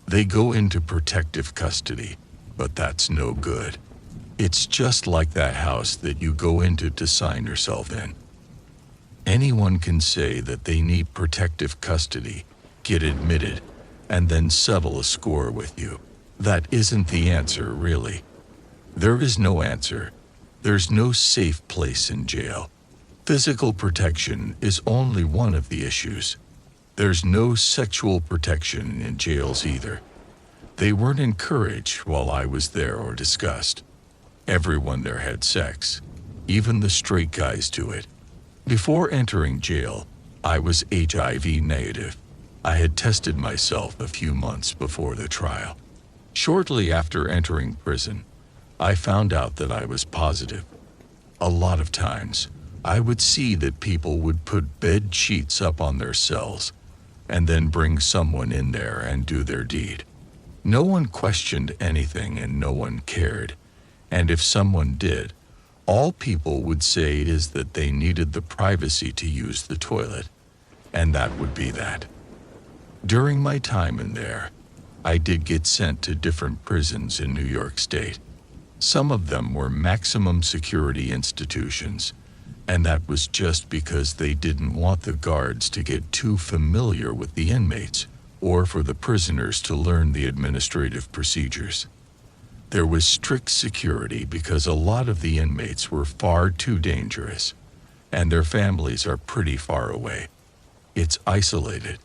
Speaker 1: they go into protective custody, but that's no good. It's just like that house that you go into to sign yourself in. Anyone can say that they need protective custody, get admitted, and then settle a score with you. That isn't the answer, really. There is no answer. There's no safe place in jail. Physical protection is only one of the issues. There's no sexual protection in jails either. They weren't encouraged while I was there or discussed. Everyone there had sex, even the straight guys do it. Before entering jail, I was HIV negative. I had tested myself a few months before the trial. Shortly after entering prison, I found out that I was positive. A lot of times, I would see that people would put bed sheets up on their cells and then bring someone in there and do their deed. No one questioned anything and no one cared. And if someone did, all people would say is that they needed the privacy to use the toilet, and that would be that. During my time in there, I did get sent to different prisons in New York State. Some of them were maximum security institutions, and that was just because they didn't want the guards to get too familiar with the inmates or for the prisoners to learn the administrative procedures. There was strict security because a lot of the inmates were far too dangerous, and their families are pretty far away. It's isolated.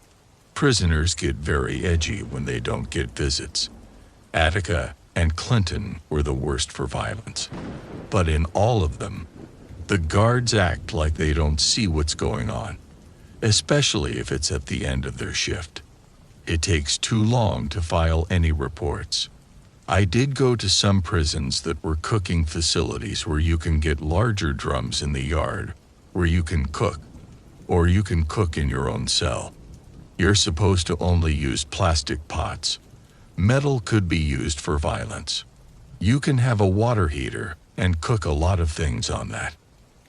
Speaker 1: Prisoners get very edgy when they don't get visits. Attica and Clinton were the worst for violence. But in all of them, the guards act like they don't see what's going on, especially if it's at the end of their shift. It takes too long to file any reports. I did go to some prisons that were cooking facilities where you can get larger drums in the yard, where you can cook, or you can cook in your own cell. You're supposed to only use plastic pots. Metal could be used for violence. You can have a water heater and cook a lot of things on that.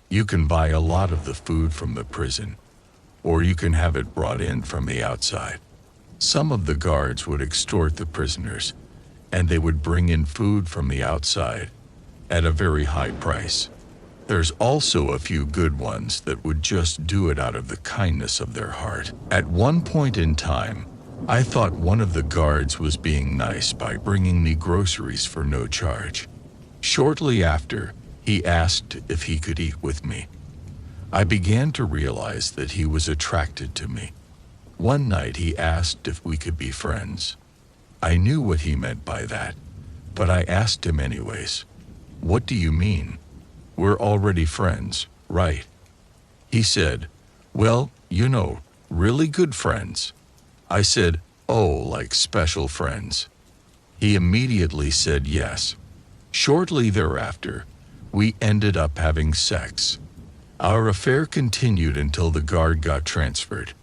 Speaker 1: You can buy a lot of the food from the prison, or you can have it brought in from the outside. Some of the guards would extort the prisoners, and they would bring in food from the outside at a very high price. There's also a few good ones that would just do it out of the kindness of their heart. At one point in time, I thought one of the guards was being nice by bringing me groceries for no charge. Shortly after, he asked if he could eat with me. I began to realize that he was attracted to me. One night he asked if we could be friends. I knew what he meant by that, but I asked him anyways. "What do you mean? We're already friends, right?" He said, "Well, you know, really good friends." I said, "Oh, like special friends?" He immediately said yes. Shortly thereafter, we ended up having sex. Our affair continued until the guard got transferred.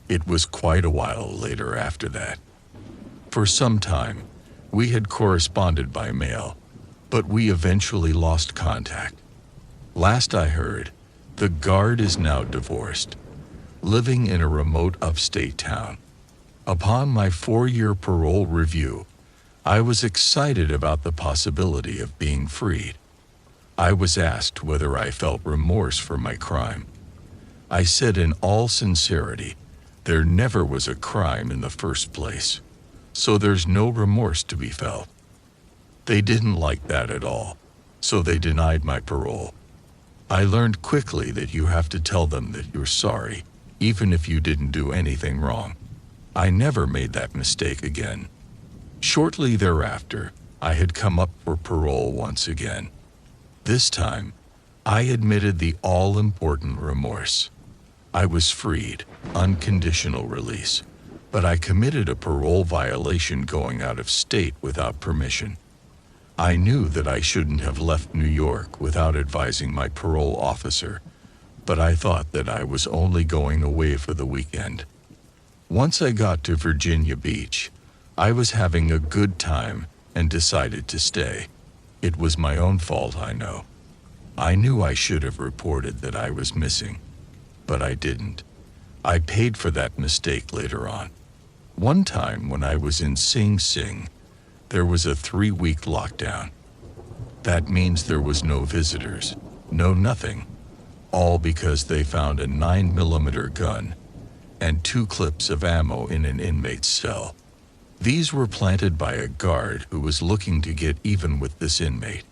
Speaker 1: It was quite a while later after that. For some time, we had corresponded by mail, but we eventually lost contact. Last I heard, the guard is now divorced, living in a remote upstate town. Upon my 4-year parole review, I was excited about the possibility of being freed. I was asked whether I felt remorse for my crime. I said in all sincerity, there never was a crime in the first place, so there's no remorse to be felt. They didn't like that at all, so they denied my parole. I learned quickly that you have to tell them that you're sorry, even if you didn't do anything wrong. I never made that mistake again. Shortly thereafter, I had come up for parole once again. This time, I admitted the all-important remorse. I was freed, unconditional release, but I committed a parole violation going out of state without permission. I knew that I shouldn't have left New York without advising my parole officer, but I thought that I was only going away for the weekend. Once I got to Virginia Beach, I was having a good time and decided to stay. It was my own fault, I know. I knew I should have reported that I was missing, but I didn't. I paid for that mistake later on. One time when I was in Sing Sing, there was a 3-week lockdown. That means there was no visitors, no nothing, all because they found a 9mm gun and 2 clips of ammo in an inmate's cell. These were planted by a guard who was looking to get even with this inmate.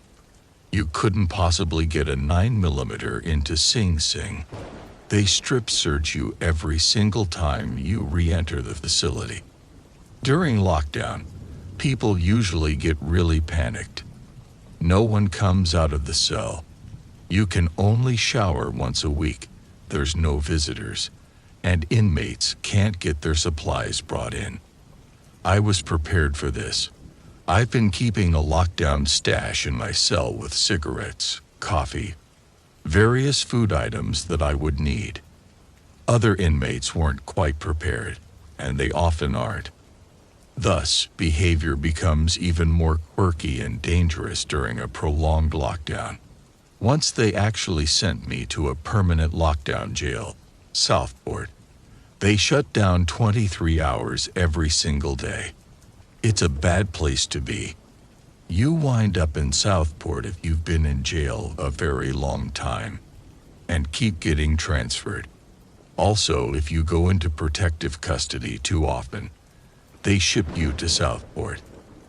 Speaker 1: You couldn't possibly get a 9mm into Sing Sing. They strip search you every single time you re-enter the facility. During lockdown, people usually get really panicked. No one comes out of the cell. You can only shower once a week. There's no visitors, and inmates can't get their supplies brought in. I was prepared for this. I've been keeping a lockdown stash in my cell with cigarettes, coffee, various food items that I would need. Other inmates weren't quite prepared, and they often aren't. Thus, behavior becomes even more quirky and dangerous during a prolonged lockdown. Once they actually sent me to a permanent lockdown jail, Southport. They shut down 23 hours every single day. It's a bad place to be. You wind up in Southport if you've been in jail a very long time, and keep getting transferred. Also, if you go into protective custody too often, they ship you to Southport.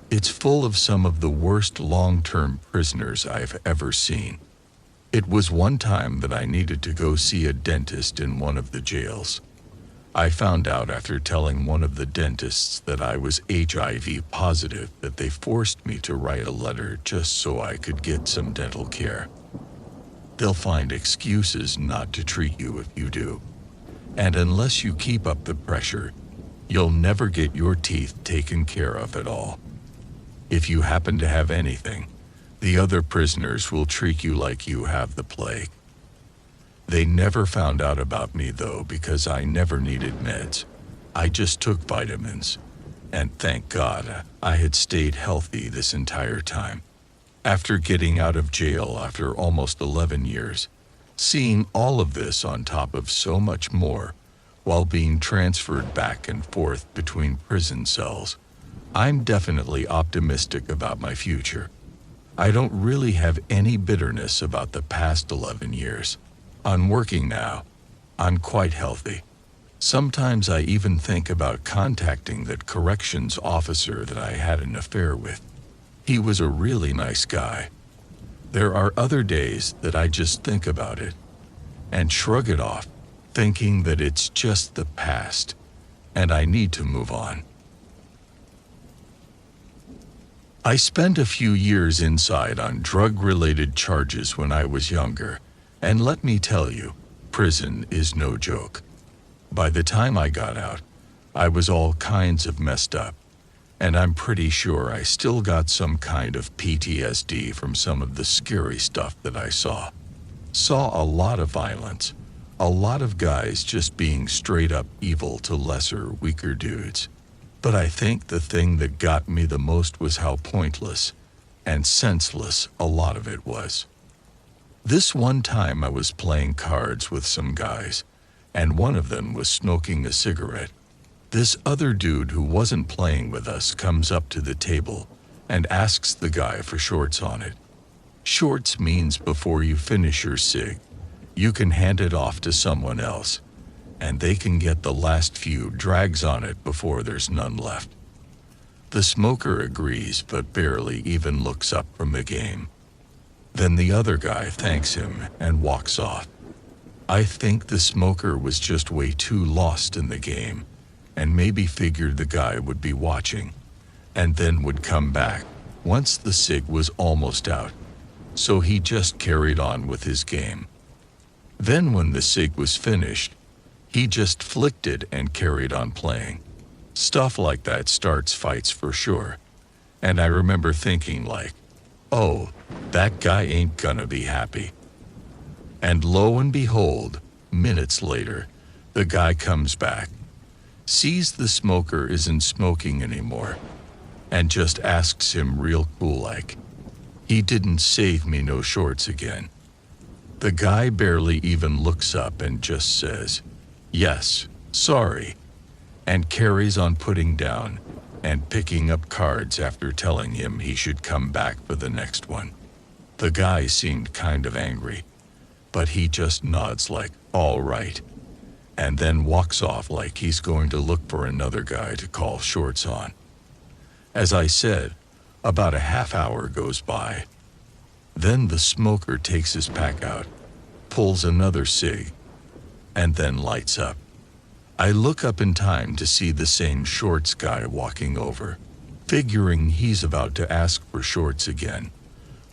Speaker 1: It's full of some of the worst long-term prisoners I've ever seen. It was one time that I needed to go see a dentist in one of the jails. I found out after telling one of the dentists that I was HIV positive that they forced me to write a letter just so I could get some dental care. They'll find excuses not to treat you if you do. And unless you keep up the pressure, You'll never get your teeth taken care of at all. If you happen to have anything, the other prisoners will treat you like you have the plague. They never found out about me though, because I never needed meds. I just took vitamins. And thank God I had stayed healthy this entire time. After getting out of jail after almost 11 years, seeing all of this on top of so much more, while being transferred back and forth between prison cells, I'm definitely optimistic about my future. I don't really have any bitterness about the past 11 years. I'm working now. I'm quite healthy. Sometimes I even think about contacting that corrections officer that I had an affair with. He was a really nice guy. There are other days that I just think about it and shrug it off, thinking that it's just the past and I need to move on. I spent a few years inside on drug-related charges when I was younger, and let me tell you, prison is no joke. By the time I got out, I was all kinds of messed up, and I'm pretty sure I still got some kind of PTSD from some of the scary stuff that I saw. Saw a lot of violence, a lot of guys just being straight up evil to lesser, weaker dudes. But I think the thing that got me the most was how pointless and senseless a lot of it was. This one time I was playing cards with some guys, and one of them was smoking a cigarette. This other dude who wasn't playing with us comes up to the table and asks the guy for shorts on it. Shorts means before you finish your cig, you can hand it off to someone else, and they can get the last few drags on it before there's none left. The smoker agrees but barely even looks up from the game. Then the other guy thanks him and walks off. I think the smoker was just way too lost in the game and maybe figured the guy would be watching and then would come back once the cig was almost out. So he just carried on with his game. Then when the cig was finished, he just flicked it and carried on playing. Stuff like that starts fights for sure. And I remember thinking like, oh, that guy ain't gonna be happy. And lo and behold, minutes later, the guy comes back, sees the smoker isn't smoking anymore, and just asks him real cool like, he didn't save me no shorts again. The guy barely even looks up and just says, yes, sorry, and carries on putting down and picking up cards after telling him he should come back for the next one. The guy seemed kind of angry, but he just nods like, all right, and then walks off like he's going to look for another guy to call shorts on. As I said, about a half hour goes by. Then the smoker takes his pack out, pulls another cig, and then lights up. I look up in time to see the same shorts guy walking over, figuring he's about to ask for shorts again.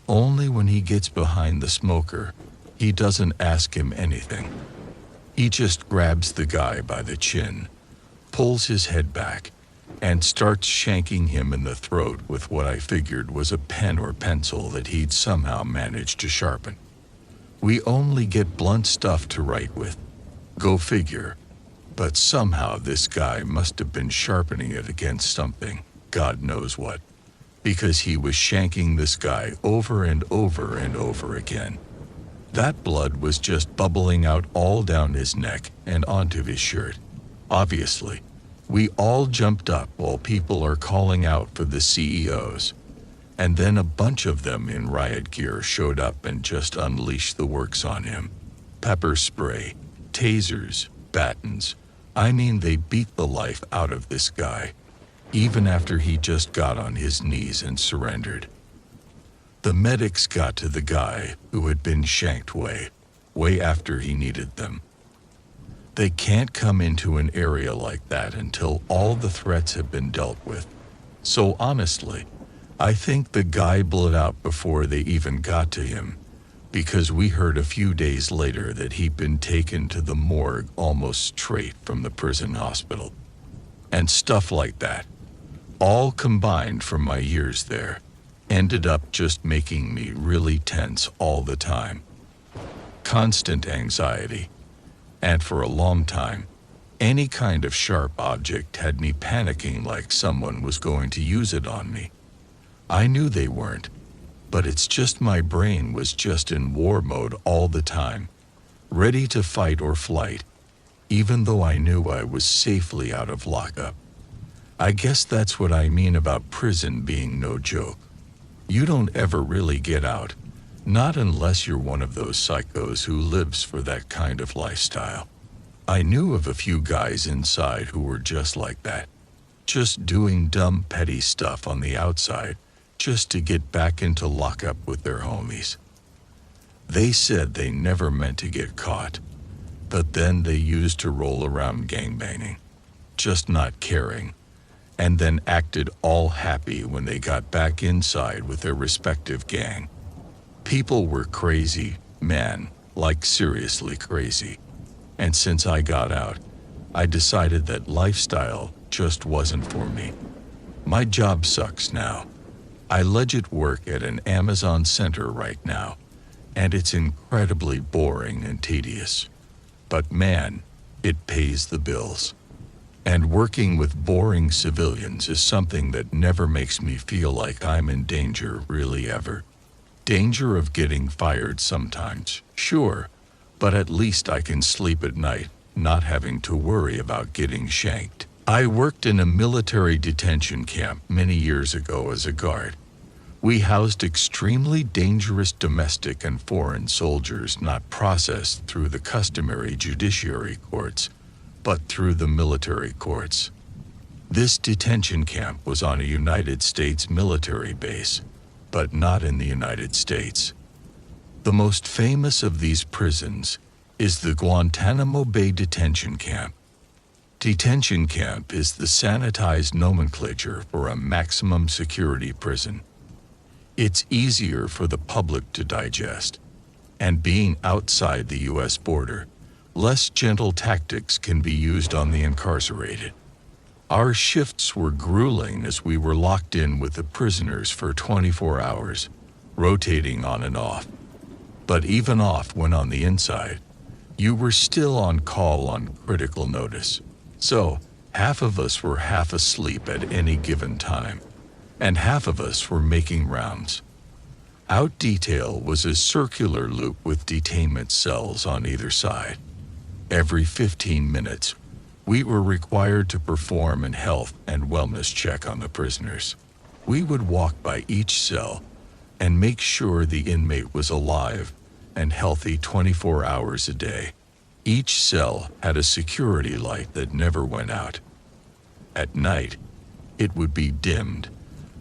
Speaker 1: Only when he gets behind the smoker, he doesn't ask him anything. He just grabs the guy by the chin, pulls his head back, and starts shanking him in the throat with what I figured was a pen or pencil that he'd somehow managed to sharpen. We only get blunt stuff to write with. Go figure. But somehow this guy must have been sharpening it against something, God knows what, because he was shanking this guy over and over and over again. That blood was just bubbling out all down his neck and onto his shirt. Obviously, we all jumped up while people are calling out for the CEOs. And then a bunch of them in riot gear showed up and just unleashed the works on him. Pepper spray, tasers, batons. I mean, they beat the life out of this guy, even after he just got on his knees and surrendered. The medics got to the guy who had been shanked way after he needed them. They can't come into an area like that until all the threats have been dealt with. So honestly, I think the guy bled out before they even got to him, because we heard a few days later that he'd been taken to the morgue almost straight from the prison hospital. and stuff like that, all combined from my years there, ended up just making me really tense all the time. Constant anxiety, and for a long time, any kind of sharp object had me panicking like someone was going to use it on me. I knew they weren't, but it's just my brain was just in war mode all the time, ready to fight or flight, even though I knew I was safely out of lockup. I guess that's what I mean about prison being no joke. You don't ever really get out, not unless you're one of those psychos who lives for that kind of lifestyle. I knew of a few guys inside who were just like that, just doing dumb petty stuff on the outside just to get back into lockup with their homies. They said they never meant to get caught, but then they used to roll around gangbanging, just not caring, and then acted all happy when they got back inside with their respective gang. People were crazy, man, like seriously crazy. And since I got out, I decided that lifestyle just wasn't for me. My job sucks now. I legit work at an Amazon center right now, and it's incredibly boring and tedious. But man, it pays the bills. And working with boring civilians is something that never makes me feel like I'm in danger really ever. Danger of getting fired sometimes, sure, but at least I can sleep at night, not having to worry about getting shanked. I worked in a military detention camp many years ago as a guard. We housed extremely dangerous domestic and foreign soldiers not processed through the customary judiciary courts, but through the military courts. This detention camp was on a United States military base, but not in the United States. The most famous of these prisons is the Guantanamo Bay Detention Camp. Detention camp is the sanitized nomenclature for a maximum security prison. It's easier for the public to digest, and being outside the U.S. border, less gentle tactics can be used on the incarcerated. Our shifts were grueling as we were locked in with the prisoners for 24 hours, rotating on and off. But even off when on the inside, you were still on call on critical notice. So, half of us were half asleep at any given time, and half of us were making rounds. Out detail was a circular loop with detainment cells on either side. Every 15 minutes, we were required to perform a health and wellness check on the prisoners. We would walk by each cell and make sure the inmate was alive and healthy 24 hours a day. Each cell had a security light that never went out. At night, it would be dimmed,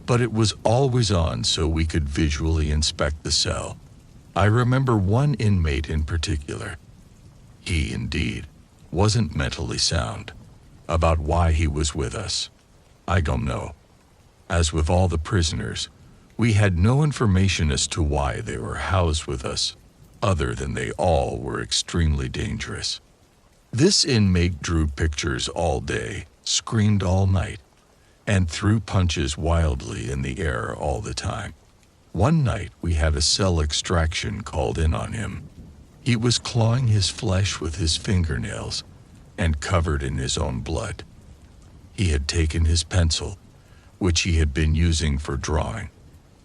Speaker 1: but it was always on so we could visually inspect the cell. I remember one inmate in particular. He, indeed, wasn't mentally sound. About why he was with us, I don't know. As with all the prisoners, we had no information as to why they were housed with us, other than they all were extremely dangerous. This inmate drew pictures all day, screamed all night, and threw punches wildly in the air all the time. One night we had a cell extraction called in on him. He was clawing his flesh with his fingernails and covered in his own blood. He had taken his pencil, which he had been using for drawing,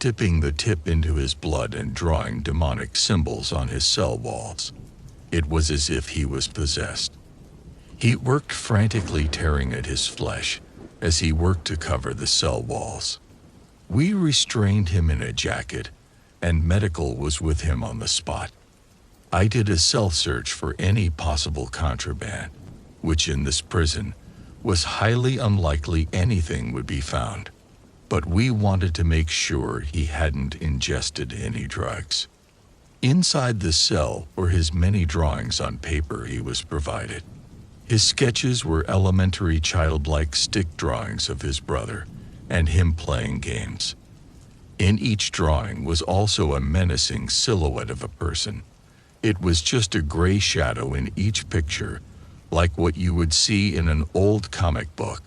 Speaker 1: dipping the tip into his blood and drawing demonic symbols on his cell walls. It was as if he was possessed. He worked frantically tearing at his flesh as he worked to cover the cell walls. We restrained him in a jacket, and medical was with him on the spot. I did a cell search for any possible contraband, which in this prison was highly unlikely anything would be found. But we wanted to make sure he hadn't ingested any drugs. Inside the cell were his many drawings on paper he was provided. His sketches were elementary childlike stick drawings of his brother and him playing games. In each drawing was also a menacing silhouette of a person. It was just a gray shadow in each picture, like what you would see in an old comic book.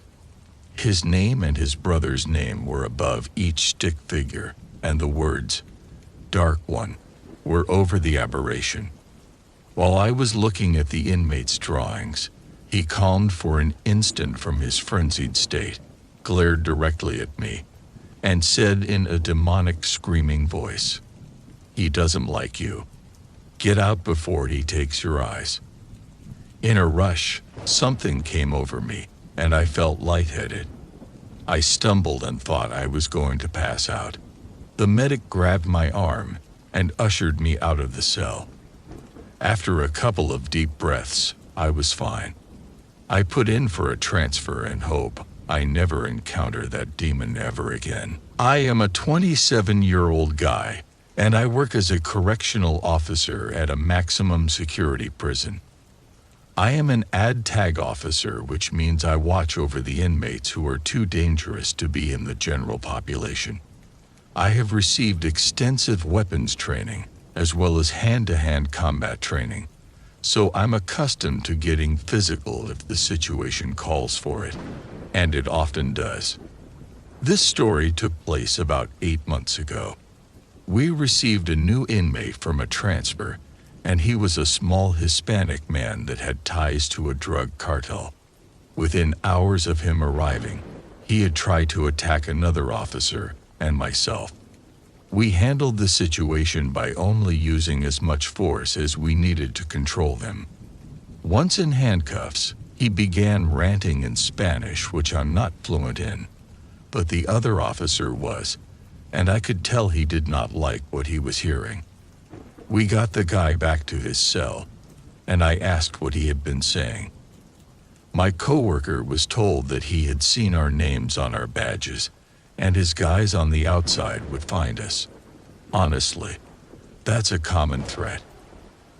Speaker 1: His name and his brother's name were above each stick figure, and the words, "Dark One," were over the aberration. While I was looking at the inmate's drawings, he calmed for an instant from his frenzied state, glared directly at me, and said in a demonic screaming voice, "He doesn't like you. Get out before he takes your eyes." In a rush, something came over me, and I felt lightheaded. I stumbled and thought I was going to pass out. The medic grabbed my arm and ushered me out of the cell. After a couple of deep breaths, I was fine. I put in for a transfer and hope I never encounter that demon ever again. I am a 27-year-old guy, and I work as a correctional officer at a maximum security prison. I am an ad tag officer, which means I watch over the inmates who are too dangerous to be in the general population. I have received extensive weapons training, as well as hand-to-hand combat training, so I'm accustomed to getting physical if the situation calls for it, and it often does. This story took place about 8 months ago. We received a new inmate from a transfer, and he was a small Hispanic man that had ties to a drug cartel. Within hours of him arriving, he had tried to attack another officer and myself. We handled the situation by only using as much force as we needed to control them. Once in handcuffs, he began ranting in Spanish, which I'm not fluent in, but the other officer was, and I could tell he did not like what he was hearing. We got the guy back to his cell, and I asked what he had been saying. My coworker was told that he had seen our names on our badges, and his guys on the outside would find us. Honestly, that's a common threat.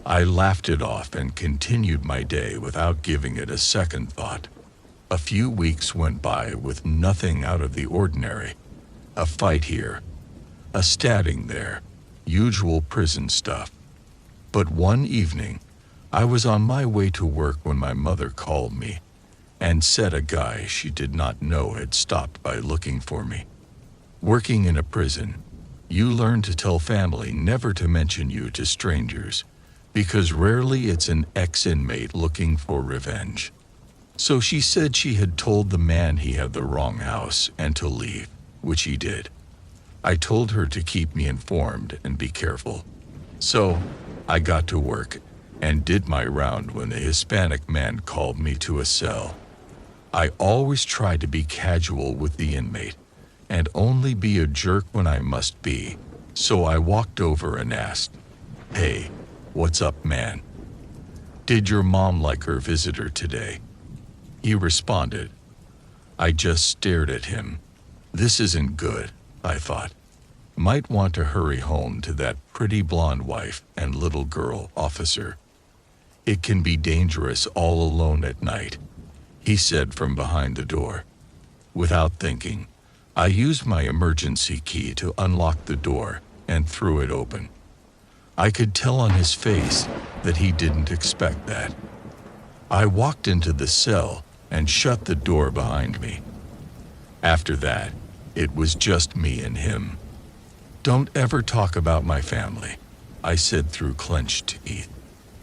Speaker 1: I laughed it off and continued my day without giving it a second thought. A few weeks went by with nothing out of the ordinary. A fight here, a stabbing there, usual prison stuff. But one evening, I was on my way to work when my mother called me and said a guy she did not know had stopped by looking for me. Working in a prison, you learn to tell family never to mention you to strangers, because rarely it's an ex-inmate looking for revenge. So she said she had told the man he had the wrong house and to leave, which he did. I told her to keep me informed and be careful. So I got to work and did my round when the Hispanic man called me to a cell. I always try to be casual with the inmate and only be a jerk when I must be, so I walked over and asked, "Hey, what's up, man? Did your mom like her visitor today?" He responded. I just stared at him. This isn't good, I thought. Might want to hurry home to that pretty blonde wife and little girl, officer. It can be dangerous all alone at night, he said from behind the door. Without thinking, I used my emergency key to unlock the door and threw it open. I could tell on his face that he didn't expect that. I walked into the cell and shut the door behind me. After that, it was just me and him. "Don't ever talk about my family," I said through clenched teeth.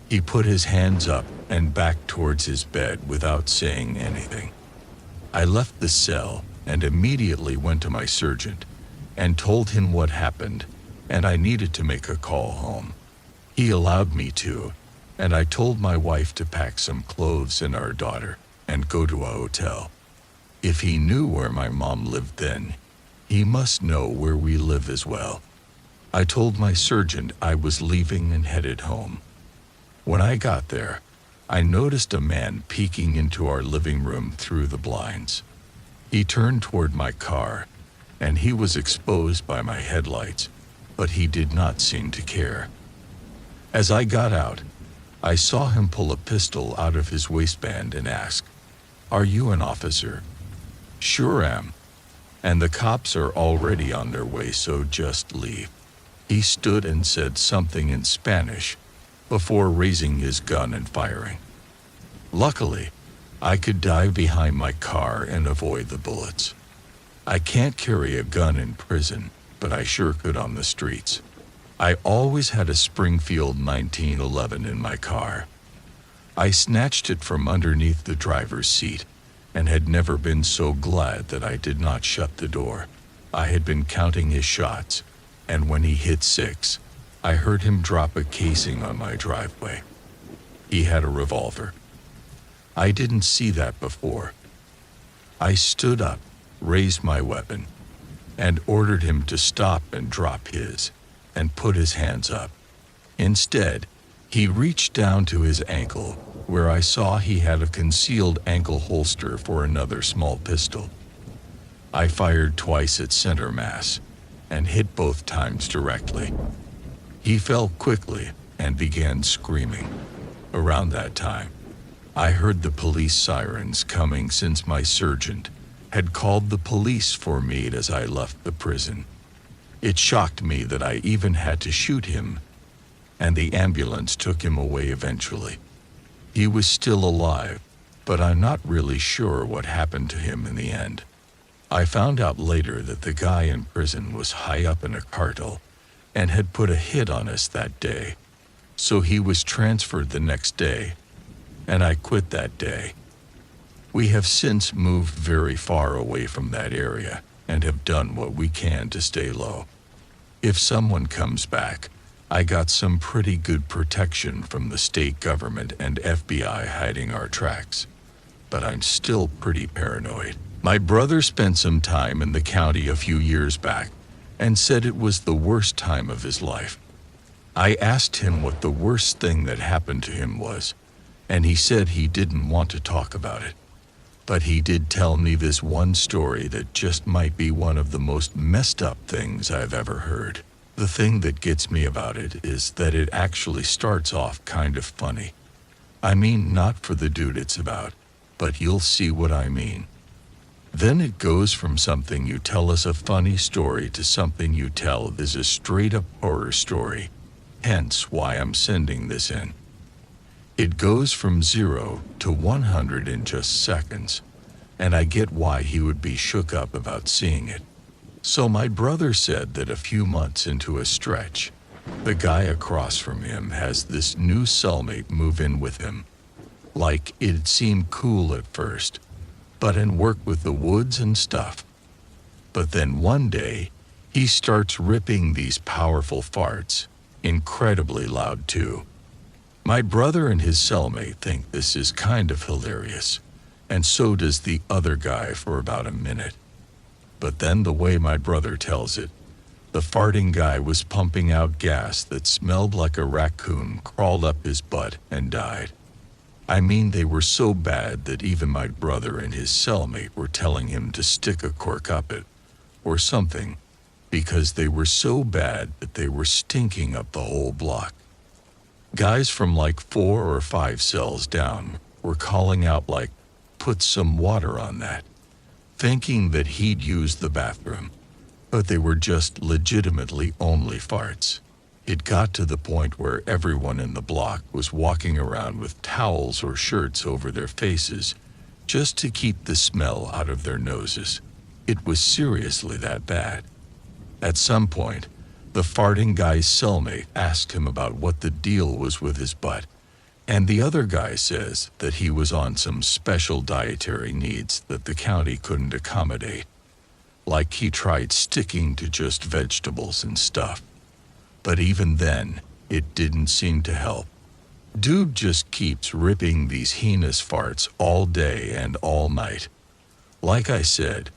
Speaker 1: He put his hands up and back towards his bed without saying anything. I left the cell and immediately went to my surgeon and told him what happened, and I needed to make a call home. He allowed me to, and I told my wife to pack some clothes and our daughter and go to a hotel. If he knew where my mom lived then, he must know where we live as well. I told my surgeon I was leaving and headed home. When I got there, I noticed a man peeking into our living room through the blinds. He turned toward my car, and he was exposed by my headlights, but he did not seem to care. As I got out, I saw him pull a pistol out of his waistband and ask, "Are you an officer?" "Sure am. And the cops are already on their way, so just leave." He stood and said something in Spanish before raising his gun and firing. Luckily, I could dive behind my car and avoid the bullets. I can't carry a gun in prison, but I sure could on the streets. I always had a Springfield 1911 in my car. I snatched it from underneath the driver's seat and had never been so glad that I did not shut the door. I had been counting his shots, and when he hit 6, I heard him drop a casing on my driveway. He had a revolver. I didn't see that before. I stood up, raised my weapon, and ordered him to stop and drop his, and put his hands up. Instead, he reached down to his ankle, where I saw he had a concealed ankle holster for another small pistol. I fired twice at center mass, and hit both times directly. He fell quickly and began screaming. Around that time, I heard the police sirens coming since my sergeant had called the police for me as I left the prison. It shocked me that I even had to shoot him, and the ambulance took him away eventually. He was still alive, but I'm not really sure what happened to him in the end. I found out later that the guy in prison was high up in a cartel and had put a hit on us that day, so he was transferred the next day, and I quit that day. We have since moved very far away from that area and have done what we can to stay low. If someone comes back, I got some pretty good protection from the state government and FBI hiding our tracks, but I'm still pretty paranoid. My brother spent some time in the county a few years back and said it was the worst time of his life. I asked him what the worst thing that happened to him was, and he said he didn't want to talk about it. But he did tell me this one story that just might be one of the most messed up things I've ever heard. The thing that gets me about it is that it actually starts off kind of funny. I mean, not for the dude it's about, but you'll see what I mean. Then it goes from something you tell as a funny story to something you tell is a straight-up horror story, hence why I'm sending this in. It goes from 0 to 100 in just seconds, and I get why he would be shook up about seeing it. So my brother said that a few months into a stretch, the guy across from him has this new cellmate move in with him. Like, it'd seem cool at first, but in work with the woods and stuff. But then one day, he starts ripping these powerful farts, incredibly loud too. My brother and his cellmate think this is kind of hilarious, and so does the other guy for about a minute. But then the way my brother tells it, the farting guy was pumping out gas that smelled like a raccoon crawled up his butt and died. I mean, they were so bad that even my brother and his cellmate were telling him to stick a cork up it, or something, because they were so bad that they were stinking up the whole block. Guys from like 4 or 5 cells down were calling out like, "Put some water on that," thinking that he'd use the bathroom, but they were just legitimately only farts. It got to the point where everyone in the block was walking around with towels or shirts over their faces just to keep the smell out of their noses. It was seriously that bad. At some point, the farting guy's cellmate asked him about what the deal was with his butt, and the other guy says that he was on some special dietary needs that the county couldn't accommodate. Like he tried sticking to just vegetables and stuff. But even then, it didn't seem to help. Dude just keeps ripping these heinous farts all day and all night. Like I said,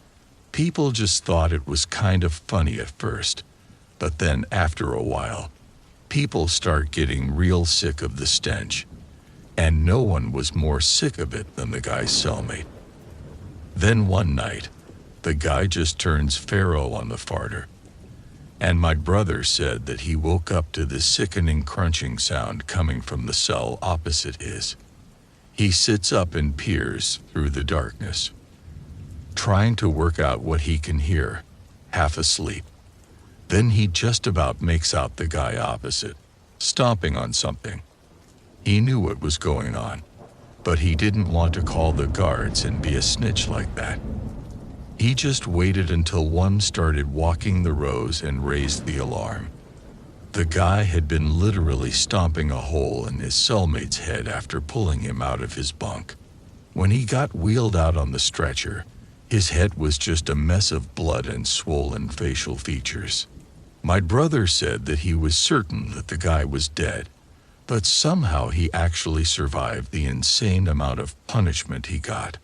Speaker 1: people just thought it was kind of funny at first, but then after a while, people start getting real sick of the stench, and no one was more sick of it than the guy's cellmate. Then one night, the guy just turns pharaoh on the farter, and my brother said that he woke up to the sickening crunching sound coming from the cell opposite his. He sits up and peers through the darkness, trying to work out what he can hear, half asleep. Then he just about makes out the guy opposite, stomping on something. He knew what was going on, but he didn't want to call the guards and be a snitch like that. He just waited until one started walking the rows and raised the alarm. The guy had been literally stomping a hole in his cellmate's head after pulling him out of his bunk. When he got wheeled out on the stretcher, his head was just a mess of blood and swollen facial features. My brother said that he was certain that the guy was dead, but somehow he actually survived the insane amount of punishment he got.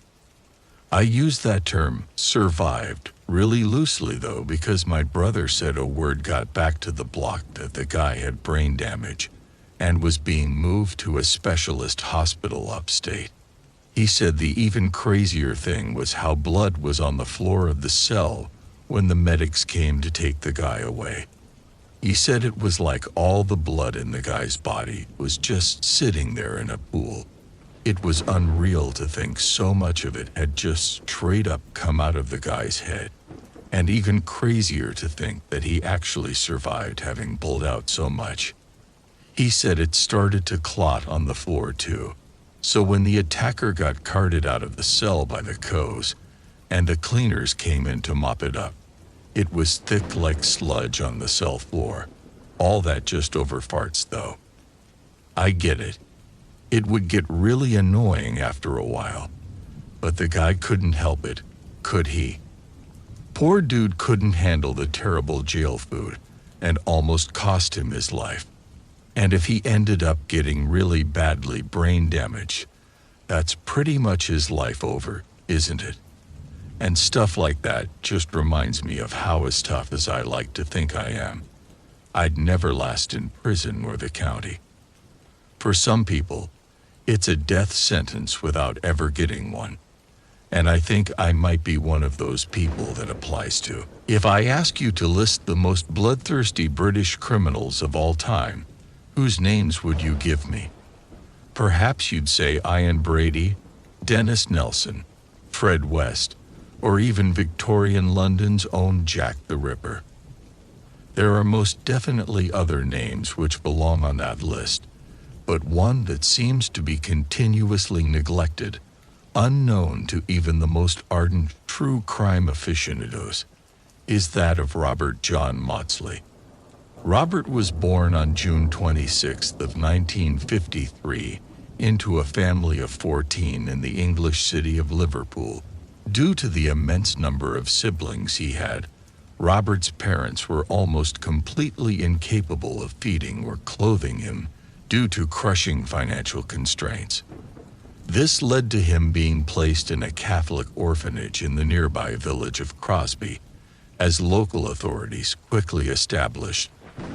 Speaker 1: I use that term, survived, really loosely though, because my brother said a word got back to the block that the guy had brain damage and was being moved to a specialist hospital upstate. He said the even crazier thing was how blood was on the floor of the cell when the medics came to take the guy away. He said it was like all the blood in the guy's body was just sitting there in a pool. It was unreal to think so much of it had just straight up come out of the guy's head, and even crazier to think that he actually survived having pulled out so much. He said it started to clot on the floor too, so when the attacker got carted out of the cell by the co's, and the cleaners came in to mop it up, it was thick like sludge on the cell floor. All that just over farts though. I get it. It would get really annoying after a while, but the guy couldn't help it, could he? Poor dude couldn't handle the terrible jail food and almost cost him his life. And if he ended up getting really badly brain damaged, that's pretty much his life over, isn't it? And stuff like that just reminds me of how as tough as I like to think I am. I'd never last in prison or the county. For some people, it's a death sentence without ever getting one. And I think I might be one of those people that applies to. If I ask you to list the most bloodthirsty British criminals of all time, whose names would you give me? Perhaps you'd say Ian Brady, Dennis Nelson, Fred West, or even Victorian London's own Jack the Ripper. There are most definitely other names which belong on that list, but one that seems to be continuously neglected, unknown to even the most ardent true crime aficionados, is that of Robert John Mozley. Robert was born on June 26th of 1953 into a family of 14 in the English city of Liverpool. Due to the immense number of siblings he had, Robert's parents were almost completely incapable of feeding or clothing him due to crushing financial constraints. This led to him being placed in a Catholic orphanage in the nearby village of Crosby, as local authorities quickly established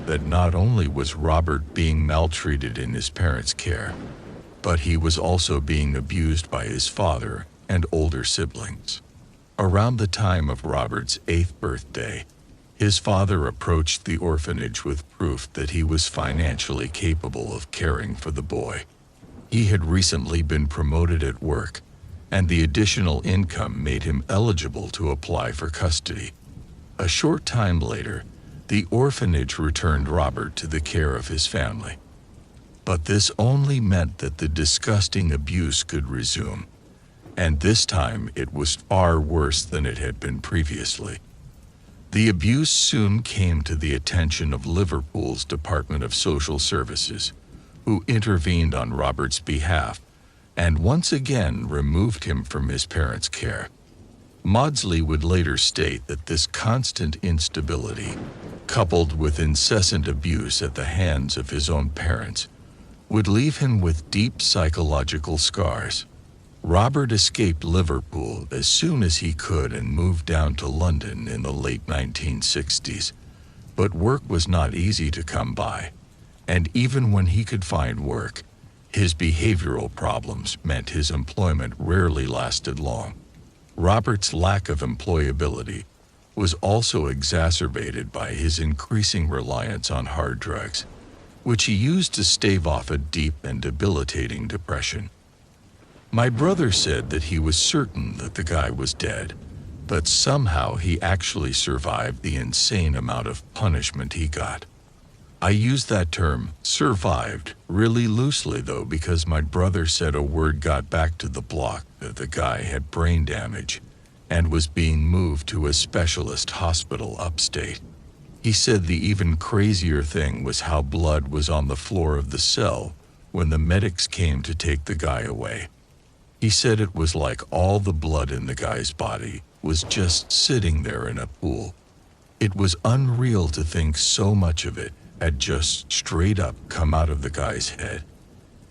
Speaker 1: that not only was Robert being maltreated in his parents' care, but he was also being abused by his father and older siblings. Around the time of Robert's 8th birthday, his father approached the orphanage with proof that he was financially capable of caring for the boy. He had recently been promoted at work, and the additional income made him eligible to apply for custody. A short time later, the orphanage returned Robert to the care of his family. But this only meant that the disgusting abuse could resume, and this time it was far worse than it had been previously. The abuse soon came to the attention of Liverpool's Department of Social Services, who intervened on Robert's behalf and once again removed him from his parents' care. Mozley would later state that this constant instability, coupled with incessant abuse at the hands of his own parents, would leave him with deep psychological scars. Robert escaped Liverpool as soon as he could and moved down to London in the late 1960s, but work was not easy to come by, and even when he could find work, his behavioral problems meant his employment rarely lasted long. Robert's lack of employability was also exacerbated by his increasing reliance on hard drugs, which he used to stave off a deep and debilitating depression. My brother said that he was certain that the guy was dead, but somehow he actually survived the insane amount of punishment he got. I use that term, survived, really loosely though, because my brother said a word got back to the block that the guy had brain damage and was being moved to a specialist hospital upstate. He said the even crazier thing was how blood was on the floor of the cell when the medics came to take the guy away. He said it was like all the blood in the guy's body was just sitting there in a pool. It was unreal to think so much of it had just straight up come out of the guy's head.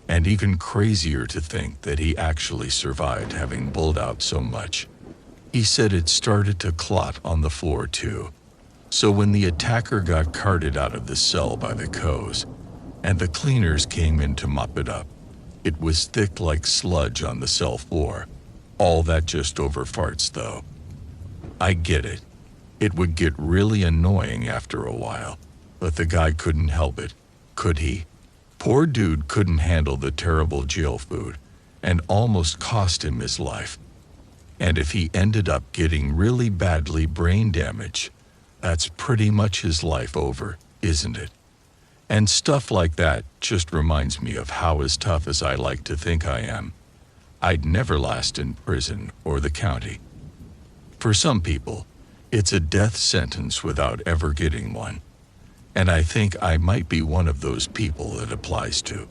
Speaker 1: And even crazier to think that he actually survived having bled out so much. He said it started to clot on the floor too. So when the attacker got carted out of the cell by the co's, and the cleaners came in to mop it up, it was thick like sludge on the cell floor. All that just over farts though. I get it. It would get really annoying after a while, but the guy couldn't help it, could he? Poor dude couldn't handle the terrible jail food, and almost cost him his life. And if he ended up getting really badly brain damaged, that's pretty much his life over, isn't it? And stuff like that just reminds me of how as tough as I like to think I am, I'd never last in prison or the county. For some people, it's a death sentence without ever getting one. And I think I might be one of those people it applies to.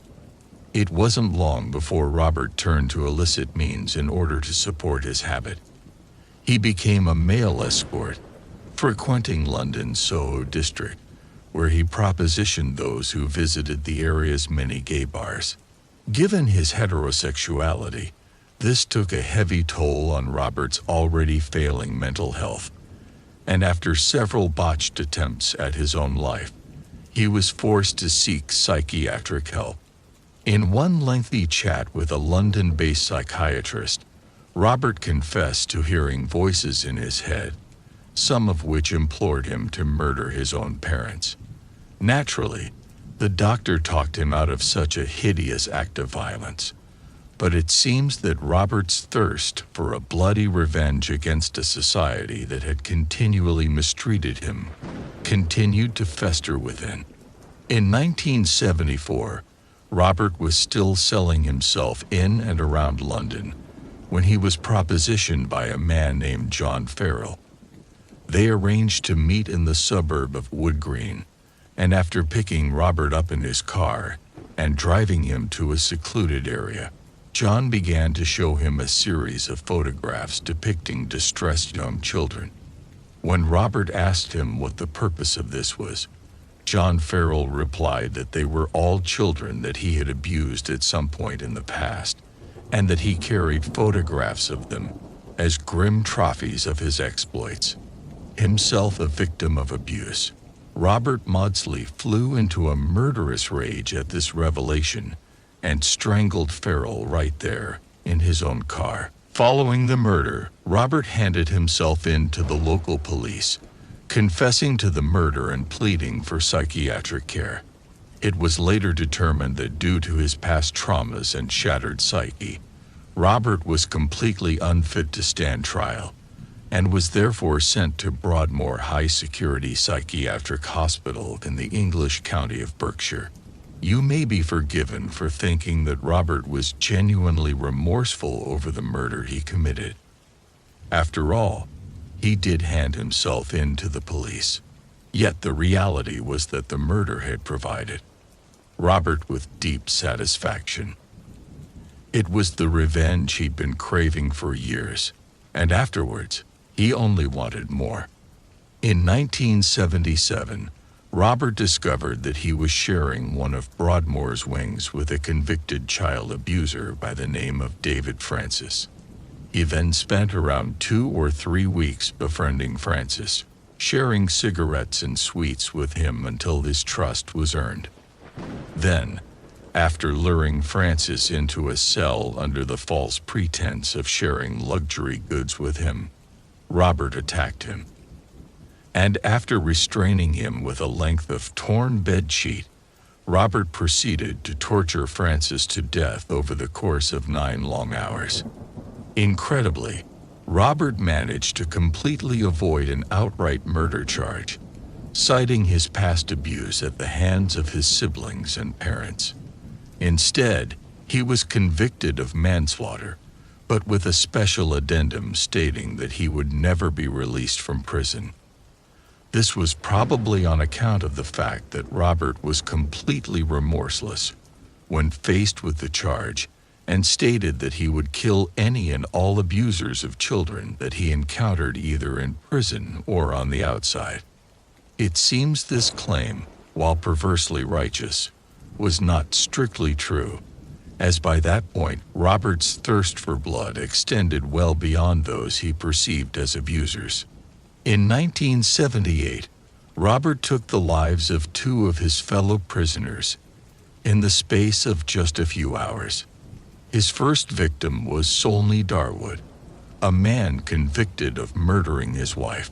Speaker 1: It wasn't long before Robert turned to illicit means in order to support his habit. He became a male escort, frequenting London's Soho district, where he propositioned those who visited the area's many gay bars. Given his heterosexuality, this took a heavy toll on Robert's already failing mental health, and after several botched attempts at his own life, he was forced to seek psychiatric help. In one lengthy chat with a London-based psychiatrist, Robert confessed to hearing voices in his head, some of which implored him to murder his own parents. Naturally, the doctor talked him out of such a hideous act of violence, but it seems that Robert's thirst for a bloody revenge against a society that had continually mistreated him continued to fester within. In 1974, Robert was still selling himself in and around London when he was propositioned by a man named John Farrell. They arranged to meet in the suburb of Wood Green, and after picking Robert up in his car and driving him to a secluded area, John began to show him a series of photographs depicting distressed young children. When Robert asked him what the purpose of this was, John Farrell replied that they were all children that he had abused at some point in the past, and that he carried photographs of them as grim trophies of his exploits. Himself a victim of abuse, Robert Mozley flew into a murderous rage at this revelation and strangled Farrell right there in his own car. Following the murder, Robert handed himself in to the local police, confessing to the murder and pleading for psychiatric care. It was later determined that due to his past traumas and shattered psyche, Robert was completely unfit to stand trial, and was therefore sent to Broadmoor High Security Psychiatric Hospital in the English county of Berkshire. You may be forgiven for thinking that Robert was genuinely remorseful over the murder he committed. After all, he did hand himself in to the police. Yet the reality was that the murder had provided Robert with deep satisfaction. It was the revenge he'd been craving for years, and afterwards, he only wanted more. In 1977, Robert discovered that he was sharing one of Broadmoor's wings with a convicted child abuser by the name of David Francis. He then spent around 2 or 3 weeks befriending Francis, sharing cigarettes and sweets with him until his trust was earned. Then, after luring Francis into a cell under the false pretense of sharing luxury goods with him, Robert attacked him. And after restraining him with a length of torn bedsheet, Robert proceeded to torture Francis to death over the course of 9 long hours. Incredibly, Robert managed to completely avoid an outright murder charge, citing his past abuse at the hands of his siblings and parents. Instead, he was convicted of manslaughter, but with a special addendum stating that he would never be released from prison. This was probably on account of the fact that Robert was completely remorseless when faced with the charge, and stated that he would kill any and all abusers of children that he encountered either in prison or on the outside. It seems this claim, while perversely righteous, was not strictly true, as by that point Robert's thirst for blood extended well beyond those he perceived as abusers. In 1978, Robert took the lives of 2 of his fellow prisoners in the space of just a few hours. His first victim was Solney Darwood, a man convicted of murdering his wife.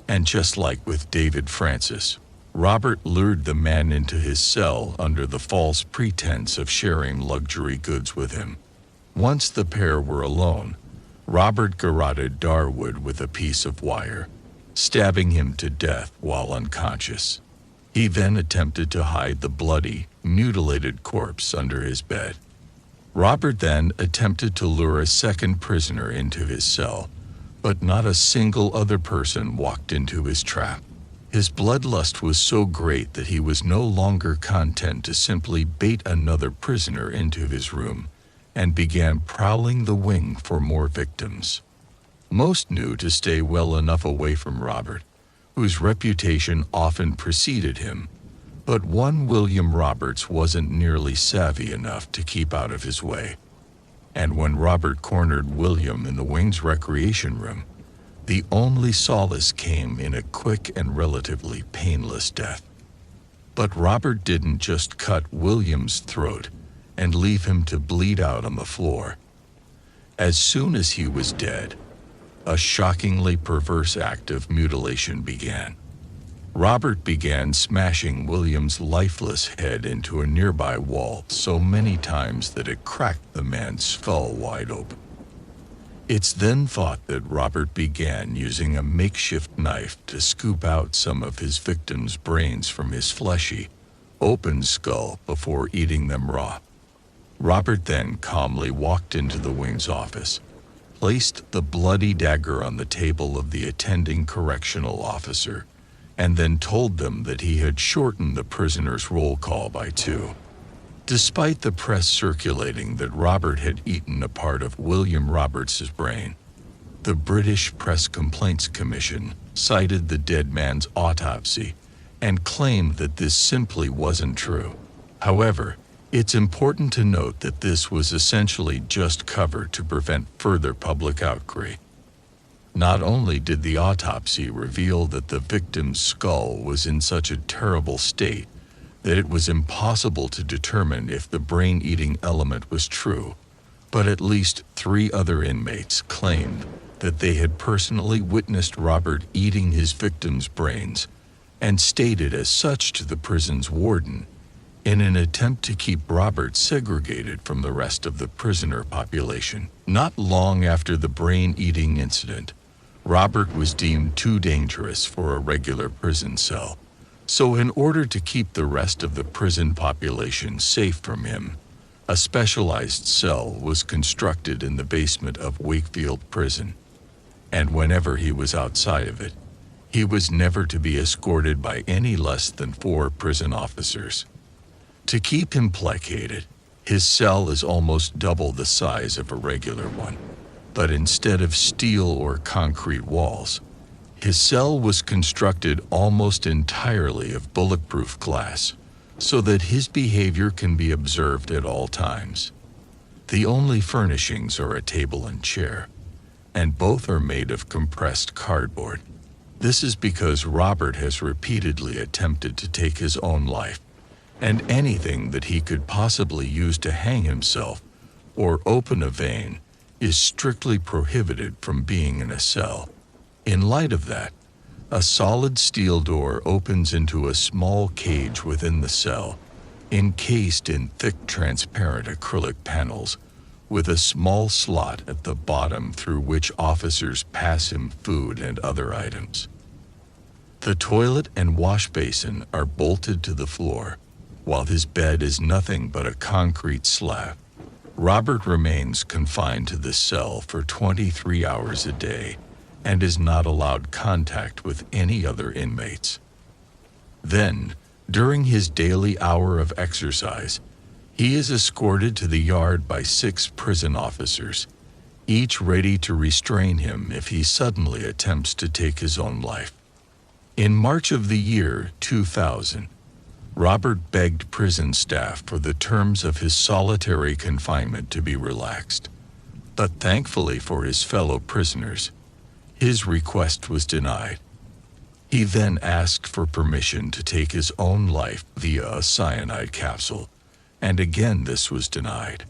Speaker 1: And just like with David Francis, Robert lured the man into his cell under the false pretense of sharing luxury goods with him. Once the pair were alone, Robert garroted Darwood with a piece of wire, stabbing him to death while unconscious. He then attempted to hide the bloody, mutilated corpse under his bed. Robert then attempted to lure a second prisoner into his cell, but not a single other person walked into his trap. His bloodlust was so great that he was no longer content to simply bait another prisoner into his room, and began prowling the wing for more victims. Most knew to stay well enough away from Robert, whose reputation often preceded him, but one William Roberts wasn't nearly savvy enough to keep out of his way. And when Robert cornered William in the wing's recreation room, the only solace came in a quick and relatively painless death. But Robert didn't just cut William's throat and leave him to bleed out on the floor. As soon as he was dead, a shockingly perverse act of mutilation began. Robert began smashing William's lifeless head into a nearby wall so many times that it cracked the man's skull wide open. It's then thought that Robert began using a makeshift knife to scoop out some of his victims' brains from his fleshy, open skull before eating them raw. Robert then calmly walked into the wing's office, placed the bloody dagger on the table of the attending correctional officer, and then told them that he had shortened the prisoner's roll call by 2. Despite the press circulating that Robert had eaten a part of William Roberts's brain, the British Press Complaints Commission cited the dead man's autopsy and claimed that this simply wasn't true. However, it's important to note that this was essentially just cover to prevent further public outcry. Not only did the autopsy reveal that the victim's skull was in such a terrible state that it was impossible to determine if the brain-eating element was true, but at least 3 other inmates claimed that they had personally witnessed Robert eating his victims' brains and stated as such to the prison's warden in an attempt to keep Robert segregated from the rest of the prisoner population. Not long after the brain-eating incident, Robert was deemed too dangerous for a regular prison cell, so in order to keep the rest of the prison population safe from him, a specialized cell was constructed in the basement of Wakefield Prison, and whenever he was outside of it, he was never to be escorted by any less than 4 prison officers. To keep him placated, his cell is almost double the size of a regular one, but instead of steel or concrete walls, his cell was constructed almost entirely of bulletproof glass, so that his behavior can be observed at all times. The only furnishings are a table and chair, and both are made of compressed cardboard. This is because Robert has repeatedly attempted to take his own life, and anything that he could possibly use to hang himself or open a vein is strictly prohibited from being in a cell. In light of that, a solid steel door opens into a small cage within the cell, encased in thick transparent acrylic panels, with a small slot at the bottom through which officers pass him food and other items. The toilet and wash basin are bolted to the floor, while his bed is nothing but a concrete slab. Robert remains confined to this cell for 23 hours a day and is not allowed contact with any other inmates. Then, during his daily hour of exercise, he is escorted to the yard by 6 prison officers, each ready to restrain him if he suddenly attempts to take his own life. In March of the year 2000, Robert begged prison staff for the terms of his solitary confinement to be relaxed. But thankfully for his fellow prisoners, his request was denied. He then asked for permission to take his own life via a cyanide capsule, and again this was denied.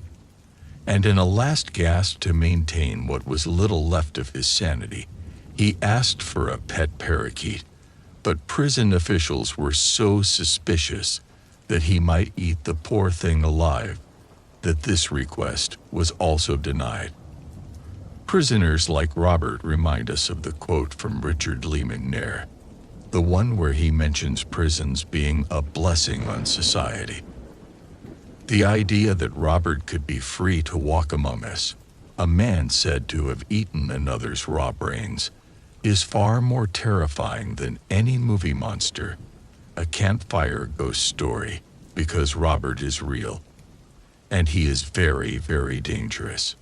Speaker 1: And in a last gasp to maintain what was little left of his sanity, he asked for a pet parakeet, but prison officials were so suspicious that he might eat the poor thing alive that this request was also denied. Prisoners like Robert remind us of the quote from Richard Lee McNair, the one where he mentions prisons being a blessing on society. The idea that Robert could be free to walk among us, a man said to have eaten another's raw brains, is far more terrifying than any movie monster, a campfire ghost story, because Robert is real. And he is very, very dangerous.